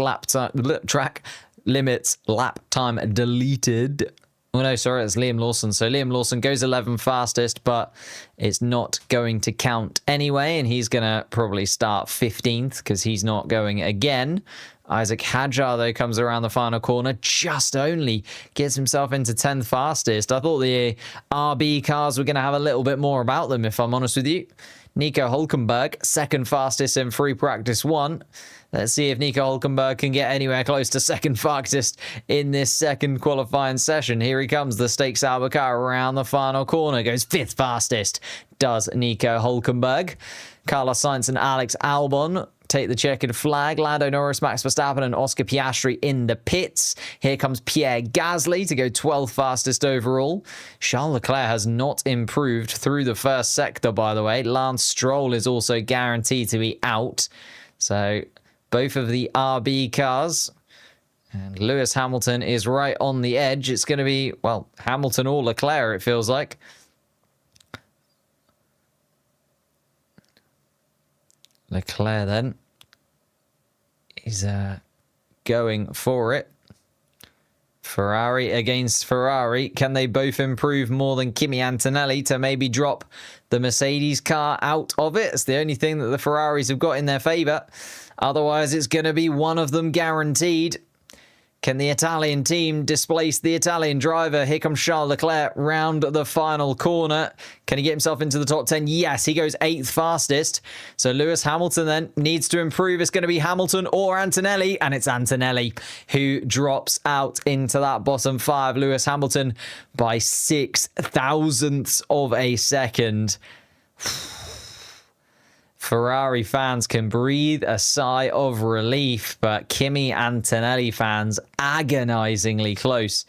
limits lap time deleted. Oh no, sorry, it's Liam Lawson. So Liam Lawson goes 11 fastest, but it's not going to count anyway, and he's going to probably start 15th because he's not going again. Isaac Hadjar, though, comes around the final corner, just only gets himself into 10th fastest. I thought the RB cars were going to have a little bit more about them, if I'm honest with you. Nico Hulkenberg, second fastest in free practice 1. Let's see if Nico Hulkenberg can get anywhere close to second fastest in this second qualifying session. Here he comes, the Stakes Albert car around the final corner. Goes 5th fastest, does Nico Hulkenberg. Carlos Sainz and Alex Albon take the checkered flag. Lando Norris, Max Verstappen, and Oscar Piastri in the pits. Here comes Pierre Gasly to go 12th fastest overall. Charles Leclerc has not improved through the first sector, by the way. Lance Stroll is also guaranteed to be out. So both of the RB cars. And Lewis Hamilton is right on the edge. It's going to be, well, Hamilton or Leclerc, it feels like. Leclerc then is going for it. Ferrari against Ferrari. Can they both improve more than Kimi Antonelli to maybe drop the Mercedes car out of it? It's the only thing that the Ferraris have got in their favour. Otherwise, it's going to be one of them guaranteed. Can the Italian team displace the Italian driver? Here comes Charles Leclerc round the final corner. Can he get himself into the top 10? Yes, he goes 8th fastest. So Lewis Hamilton then needs to improve. It's going to be Hamilton or Antonelli, and it's Antonelli who drops out into that bottom 5. Lewis Hamilton by 6 thousandths of a second. Ferrari fans can breathe a sigh of relief, but Kimi Antonelli fans agonizingly close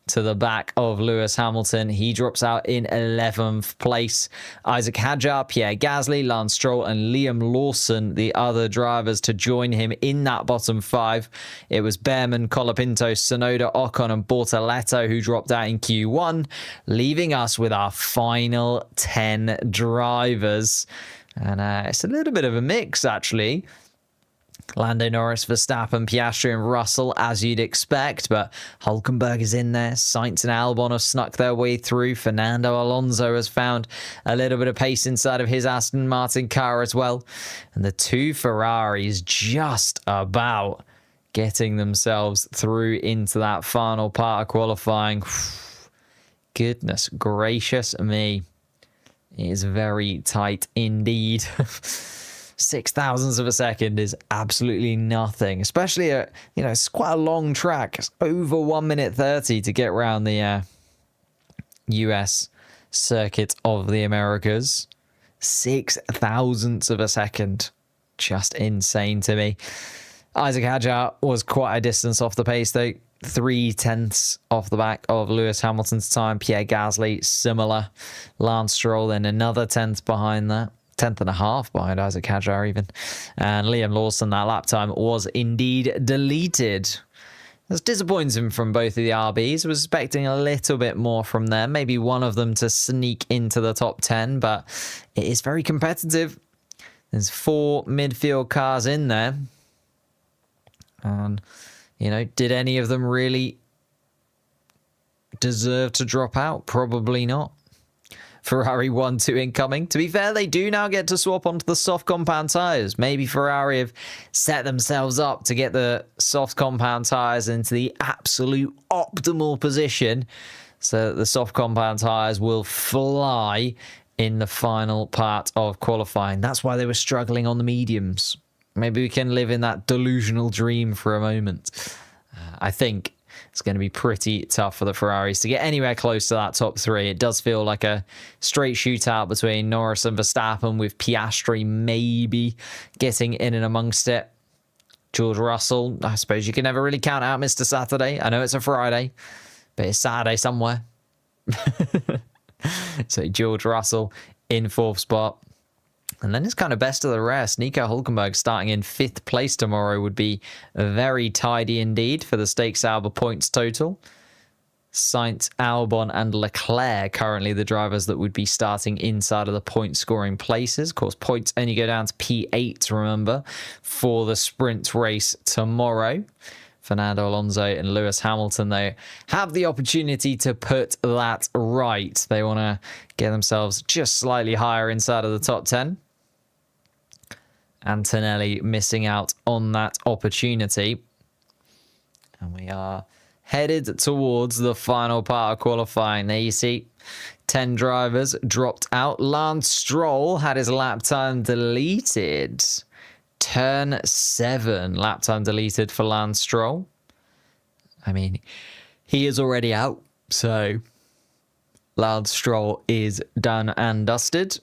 to the back of Lewis Hamilton. He drops out in 11th place. Isaac Hadjar, Pierre Gasly, Lance Stroll, and Liam Lawson, the other drivers to join him in that bottom 5. It was Behrman, Colapinto, Tsunoda, Ocon, and Bortoleto who dropped out in Q1, leaving us with our final 10 drivers. And it's a little bit of a mix, actually. Lando Norris, Verstappen, Piastri and Russell, as you'd expect, but Hulkenberg is in there. Sainz and Albon have snuck their way through. Fernando Alonso has found a little bit of pace inside of his Aston Martin car as well. And the two Ferraris just about getting themselves through into that final part of qualifying. Goodness gracious me. It is very tight indeed. 0.006 of a second is absolutely nothing, especially at, it's quite a long track. It's over 1 minute 30 to get around the US circuit of the Americas. 0.006 of a second. Just insane to me. Isaac Hadjar was quite a distance off the pace though. 0.3 off the back of Lewis Hamilton's time. Pierre Gasly, similar. Lance Stroll then another 10th behind that. 10th and a half behind Isaac Hadjar even. And Liam Lawson, that lap time was indeed deleted. That's disappointing from both of the RBs. I was expecting a little bit more from them. Maybe one of them to sneak into the top 10, but it is very competitive. There's 4 midfield cars in there. And, did any of them really deserve to drop out? Probably not. Ferrari 1-2 incoming. To be fair, they do now get to swap onto the soft compound tyres. Maybe Ferrari have set themselves up to get the soft compound tyres into the absolute optimal position so that the soft compound tyres will fly in the final part of qualifying. That's why they were struggling on the mediums. Maybe we can live in that delusional dream for a moment. I think it's going to be pretty tough for the Ferraris to get anywhere close to that top 3. It does feel like a straight shootout between Norris and Verstappen, with Piastri maybe getting in and amongst it. George Russell, I suppose you can never really count out Mr. Saturday. I know it's a Friday, but it's Saturday somewhere. So George Russell in 4th spot. And then it's kind of best of the rest. Nico Hulkenberg starting in 5th place tomorrow would be very tidy indeed for the Stakes Sauber points total. Sainz, Albon and Leclerc currently the drivers that would be starting inside of the point scoring places. Of course, points only go down to P8, remember, for the sprint race tomorrow. Fernando Alonso and Lewis Hamilton, though, have the opportunity to put that right. They want to get themselves just slightly higher inside of the top 10. Antonelli missing out on that opportunity. And we are headed towards the final part of qualifying. There you see 10 drivers dropped out. Lance Stroll had his lap time deleted. Turn 7, lap time deleted for Lance Stroll. I mean, he is already out, so Lance Stroll is done and dusted.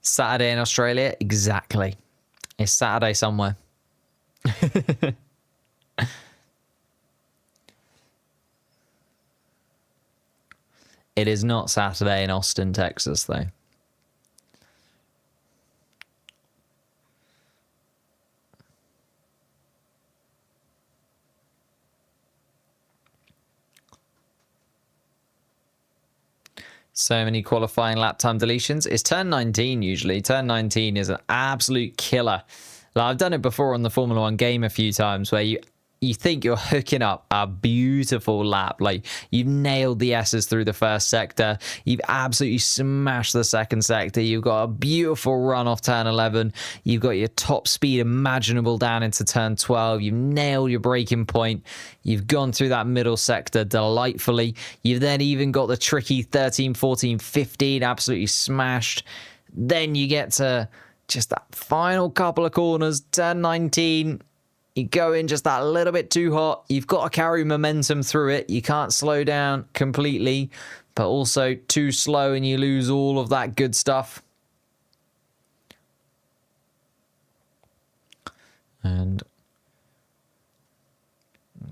Saturday in Australia? Exactly. It's Saturday somewhere. It is not Saturday in Austin, Texas, though. So many qualifying lap time deletions. It's turn 19 usually. Turn 19 is an absolute killer. Like, I've done it before on the Formula 1 game a few times where you think you're hooking up a beautiful lap. Like, you've nailed the S's through the first sector. You've absolutely smashed the second sector. You've got a beautiful run off turn 11. You've got your top speed imaginable down into turn 12. You've nailed your braking point. You've gone through that middle sector delightfully. You've then even got the tricky 13, 14, 15 absolutely smashed. Then you get to just that final couple of corners, turn 19. You go in just that little bit too hot. You've got to carry momentum through it. You can't slow down completely, but also too slow and you lose all of that good stuff. And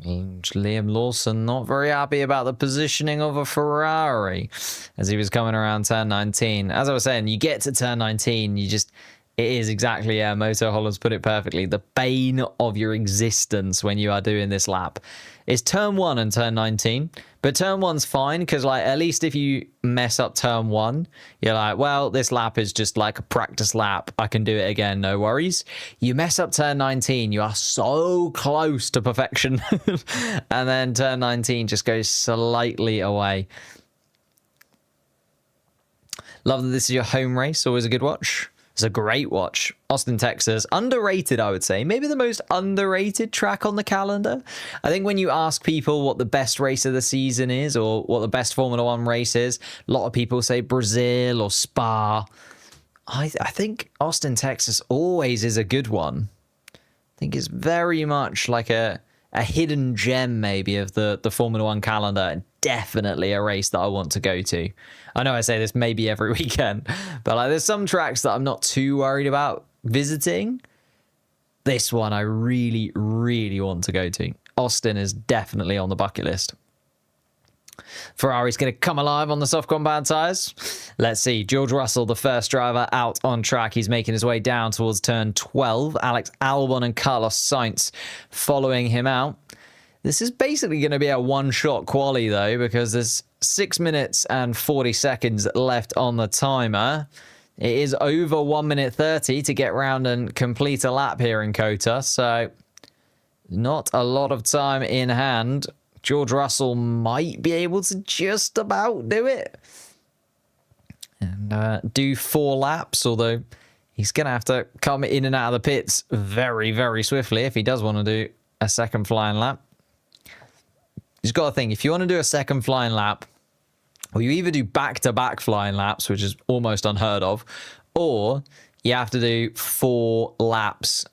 Liam Lawson not very happy about the positioning of a Ferrari as he was coming around turn 19. As I was saying, you get to turn 19, you just It is exactly, yeah. Moto Holland's put it perfectly. The bane of your existence when you are doing this lap is turn 1 and turn 19. But turn 1's fine because, like, at least if you mess up turn 1, you're like, well, this lap is just like a practice lap. I can do it again, no worries. You mess up turn 19, you are so close to perfection. And then turn 19 just goes slightly away. Love that this is your home race. Always a good watch. It's a great watch. Austin, Texas. Underrated, I would say. Maybe the most underrated track on the calendar. I think when you ask people what the best race of the season is or what the best Formula One race is, a lot of people say Brazil or Spa. I think Austin, Texas always is a good one. I think it's very much like a hidden gem maybe of the Formula One calendar. Definitely a race that I want to go to. I know I say this maybe every weekend, but like there's some tracks that I'm not too worried about visiting. This one I really, really want to go to. Austin is definitely on the bucket list. Ferrari's going to come alive on the soft compound tyres. Let's see. George Russell, the first driver out on track. He's making his way down towards turn 12. Alex Albon and Carlos Sainz following him out. This is basically going to be a one-shot quali, though, because there's 6 minutes and 40 seconds left on the timer. It is over 1 minute 30 to get round and complete a lap here in COTA, so not a lot of time in hand. George Russell might be able to just about do it and do 4 laps, although he's going to have to come in and out of the pits very, very swiftly if he does want to do a second flying lap. You've got to think, if you want to do a second flying lap, or you either do back-to-back flying laps, which is almost unheard of, or you have to do 4 laps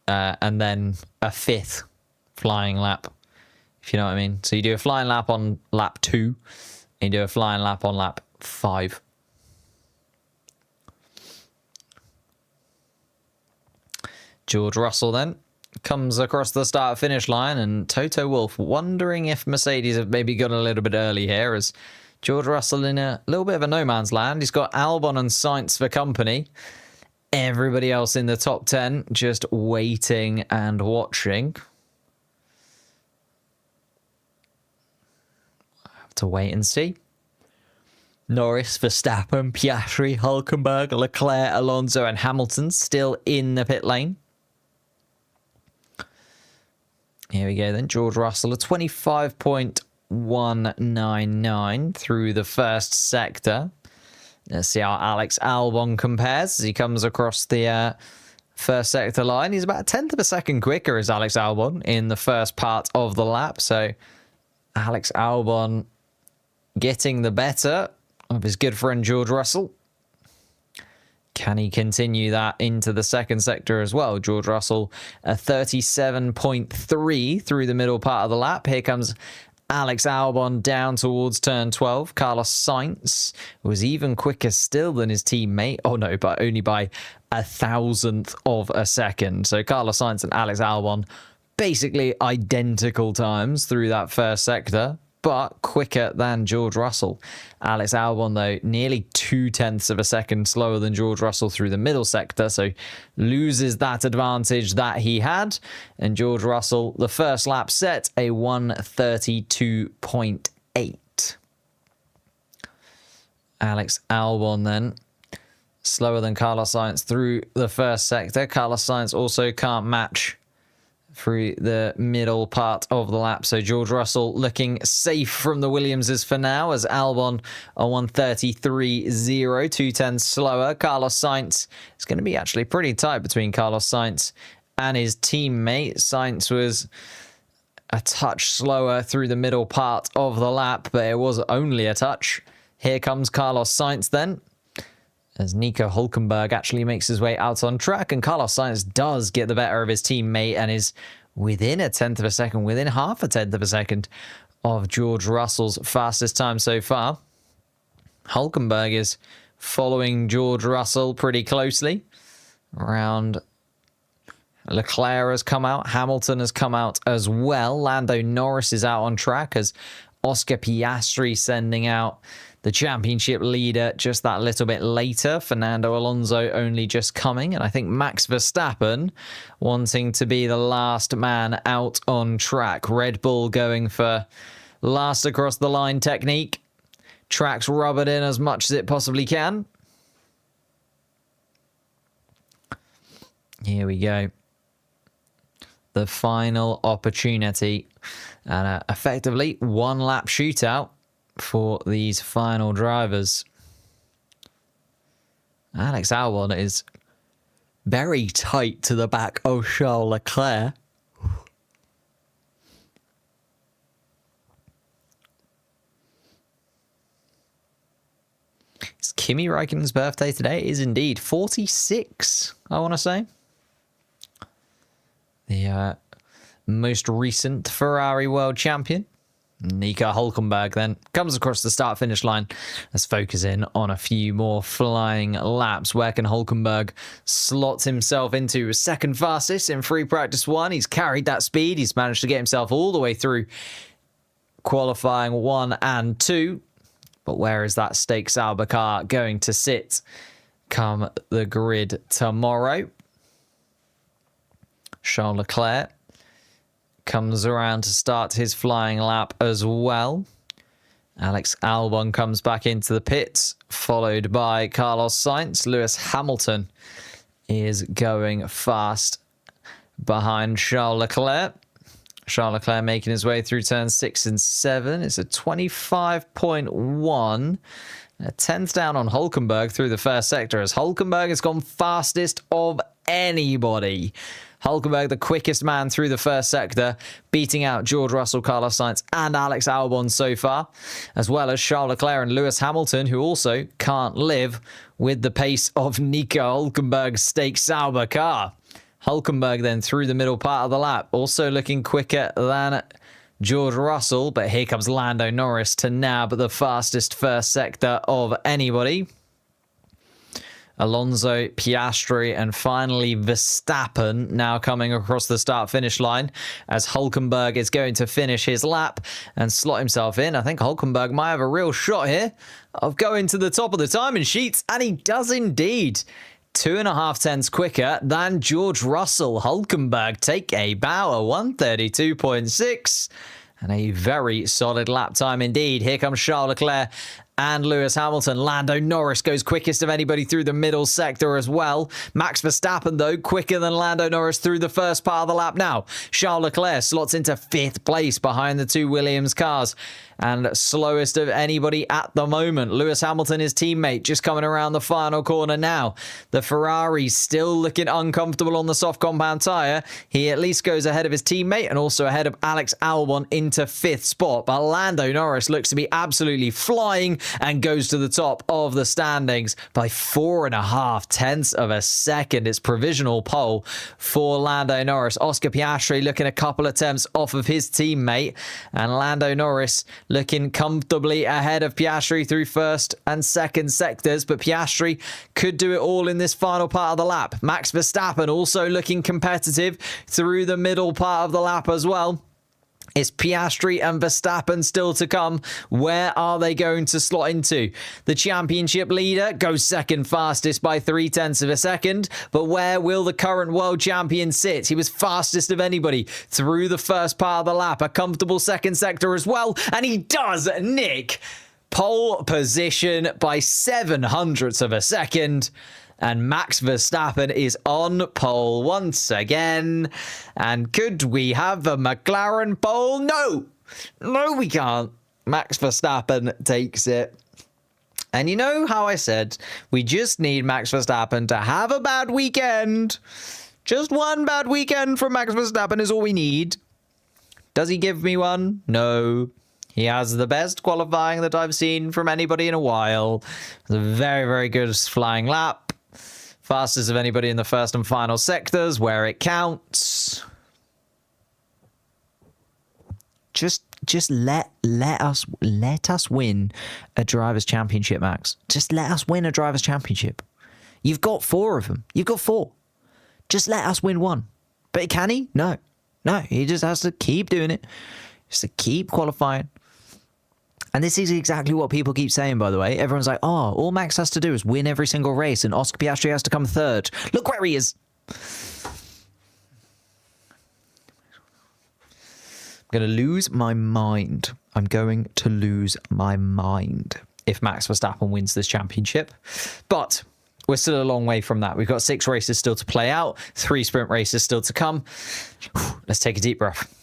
and then a 5th flying lap, if you know what I mean. So you do a flying lap on lap 2, and you do a flying lap on lap 5. George Russell then comes across the start-finish line, and Toto Wolff wondering if Mercedes have maybe gone a little bit early here, as George Russell in a little bit of a no-man's land. He's got Albon and Sainz for company. Everybody else in the top 10 just waiting and watching. Have to wait and see. Norris, Verstappen, Piastri, Hülkenberg, Leclerc, Alonso and Hamilton still in the pit lane. Here we go then. George Russell, a 25.199 through the first sector. Let's see how Alex Albon compares as he comes across the first sector line. He's about a tenth of a second quicker as Alex Albon in the first part of the lap. So Alex Albon getting the better of his good friend George Russell. Can he continue that into the second sector as well? George Russell, a 37.3 through the middle part of the lap. Here comes Alex Albon down towards turn 12. Carlos Sainz was even quicker still than his teammate. Oh no, but only by 1,000th of a second. So Carlos Sainz and Alex Albon basically identical times through that first sector, but quicker than George Russell. Alex Albon, though, nearly 0.2 of a second slower than George Russell through the middle sector, so loses that advantage that he had. And George Russell, the first lap set, a 1:32.8. Alex Albon, then, slower than Carlos Sainz through the first sector. Carlos Sainz also can't match through the middle part of the lap. So George Russell looking safe from the Williamses for now, as Albon a 1:33.0, 2/10 slower. Carlos Sainz, it's going to be actually pretty tight between Carlos Sainz and his teammate. Sainz was a touch slower through the middle part of the lap, but it was only a touch. Here comes Carlos Sainz then, as Nico Hülkenberg actually makes his way out on track, and Carlos Sainz does get the better of his teammate and is within 1/10 of a second, within 0.5 of a second of George Russell's fastest time so far. Hülkenberg is following George Russell pretty closely. Around Leclerc has come out, Hamilton has come out as well. Lando Norris is out on track as Oscar Piastri sending out The championship leader just that little bit later. Fernando Alonso only just coming. And I think Max Verstappen wanting to be the last man out on track. Red Bull going for last across the line technique. Tracks rub it in as much as it possibly can. Here we go. The final opportunity. And effectively, one lap shootout for these final drivers. Alex Albon is very tight to the back of Charles Leclerc. It's Kimi Räikkönen's birthday today. It is indeed 46, I want to say. The most recent Ferrari world champion. Nico Hülkenberg then comes across the start-finish line. Let's focus in on a few more flying laps. Where can Hülkenberg slot himself into second fastest in free practice 1? He's carried that speed. He's managed to get himself all the way through qualifying 1 and 2. But where is that Stake Sauber car going to sit come the grid tomorrow? Charles Leclerc comes around to start his flying lap as well. Alex Albon comes back into the pits, followed by Carlos Sainz. Lewis Hamilton is going fast behind Charles Leclerc. Charles Leclerc making his way through turns 6 and 7. It's a 25.1. A 10th down on Hülkenberg through the first sector as Hülkenberg has gone fastest of anybody. Hülkenberg, the quickest man through the first sector, beating out George Russell, Carlos Sainz, and Alex Albon so far, as well as Charles Leclerc and Lewis Hamilton, who also can't live with the pace of Nico Hülkenberg's Stake Sauber car. Hülkenberg then through the middle part of the lap, also looking quicker than George Russell, but here comes Lando Norris to nab the fastest first sector of anybody. Alonso, Piastri, and finally Verstappen now coming across the start-finish line as Hülkenberg is going to finish his lap and slot himself in. I think Hülkenberg might have a real shot here of going to the top of the timing sheets, and he does indeed. 2.5 tenths quicker than George Russell. Hülkenberg take a bow, a 132.6, and a very solid lap time indeed. Here comes Charles Leclerc and Lewis Hamilton. Lando Norris goes quickest of anybody through the middle sector as well. Max Verstappen, though, quicker than Lando Norris through the first part of the lap now. Charles Leclerc slots into 5th place behind the two Williams cars and slowest of anybody at the moment. Lewis Hamilton, his teammate, just coming around the final corner now. The Ferrari still looking uncomfortable on the soft compound tyre. He at least goes ahead of his teammate and also ahead of Alex Albon into 5th spot. But Lando Norris looks to be absolutely flying and goes to the top of the standings by 4.5 tenths of a second. It's provisional pole for Lando Norris. Oscar Piastri looking a couple attempts off of his teammate, and Lando Norris looking comfortably ahead of Piastri through first and second sectors, but Piastri could do it all in this final part of the lap. Max Verstappen also looking competitive through the middle part of the lap as well. It's Piastri and Verstappen still to come. Where are they going to slot into? The championship leader goes second fastest by 3 tenths of a second, but where will the current world champion sit? He was fastest of anybody through the first part of the lap. A comfortable second sector as well, and he does nick pole position by 700ths of a second. And Max Verstappen is on pole once again. And could we have a McLaren pole? No! No, we can't. Max Verstappen takes it. And you know how I said we just need Max Verstappen to have a bad weekend. Just one bad weekend from Max Verstappen is all we need. Does he give me one? No. He has the best qualifying that I've seen from anybody in a while. It's a very, very good flying lap. Fastest of anybody in the first and final sectors where it counts. Just let us win a drivers' championship, Max. Just let us win a drivers' championship. You've got 4 of them. You've got 4. Just let us win one. But can he? No. He just has to keep doing it. Just to keep qualifying. And this is exactly what people keep saying, by the way. Everyone's like, oh, all Max has to do is win every single race and Oscar Piastri has to come third. Look where he is. I'm going to lose my mind. I'm going to lose my mind if Max Verstappen wins this championship. But we're still a long way from that. We've got 6 races still to play out, 3 sprint races still to come. Let's take a deep breath.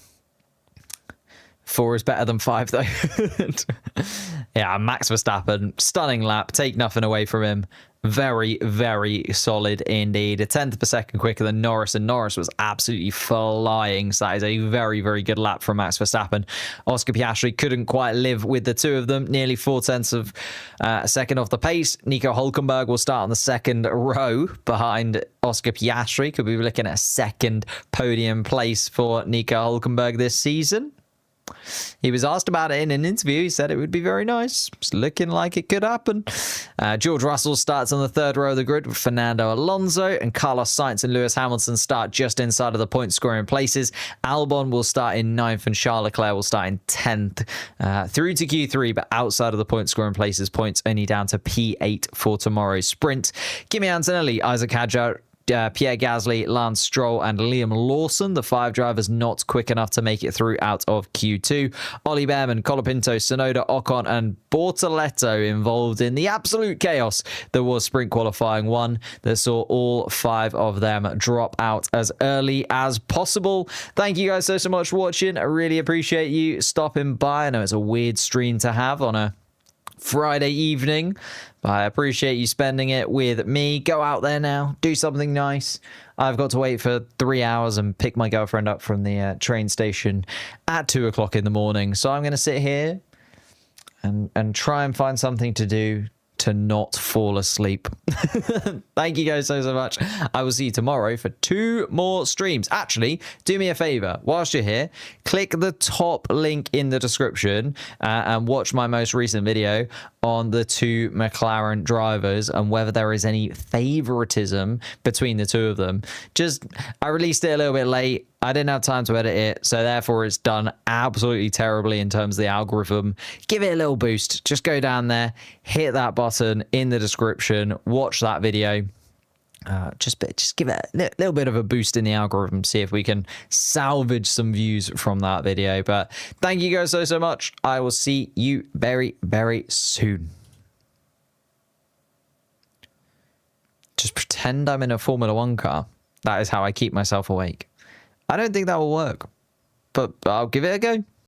4 is better than 5, though. Yeah, Max Verstappen, stunning lap. Take nothing away from him. Very, very solid indeed. A tenth of a second quicker than Norris, and Norris was absolutely flying. So that is a very, very good lap from Max Verstappen. Oscar Piastri couldn't quite live with the two of them. Nearly 4 tenths of a second off the pace. Nico Hülkenberg will start on the second row behind Oscar Piastri. Could be looking at a second podium place for Nico Hülkenberg this season. He was asked about it in an interview. He said it would be very nice. It's looking like it could happen. George Russell starts on the third row of the grid with Fernando Alonso, and Carlos Sainz and Lewis Hamilton start just inside of the point scoring places. Albon will start in 9th and Charles Leclerc will start in 10th through to Q3, but outside of the point scoring places, points only down to P8 for tomorrow's sprint. Kimi Antonelli, Isaac Hadjar, Pierre Gasly, Lance Stroll, and Liam Lawson, the 5 drivers not quick enough to make it through out of Q2. Ollie Behrman, Colapinto, Sonoda, Ocon, and Bortoletto involved in the absolute chaos that was sprint qualifying 1 that saw all 5 of them drop out as early as possible. Thank you guys so much for watching. I really appreciate you stopping by. I know it's a weird stream to have on a Friday evening, but I appreciate you spending it with me. Go out there now, do something nice. I've got to wait for 3 hours and pick my girlfriend up from the train station at 2 o'clock in the morning. So I'm going to sit here and try and find something to do to not fall asleep. Thank you guys so much. I will see you tomorrow for 2 more streams. Actually, do me a favor. Whilst you're here, click the top link in the description and watch my most recent video on the 2 McLaren drivers and whether there is any favoritism between the 2 of them. I released it a little bit late. I didn't have time to edit it, so therefore it's done absolutely terribly in terms of the algorithm. Give it a little boost. Just go down there, hit that button in the description, watch that video. Just give it a little bit of a boost in the algorithm, see if we can salvage some views from that video. But thank you guys so much. I will see you very, very soon. Just pretend I'm in a Formula 1 car. That is how I keep myself awake. I don't think that will work, but I'll give it a go.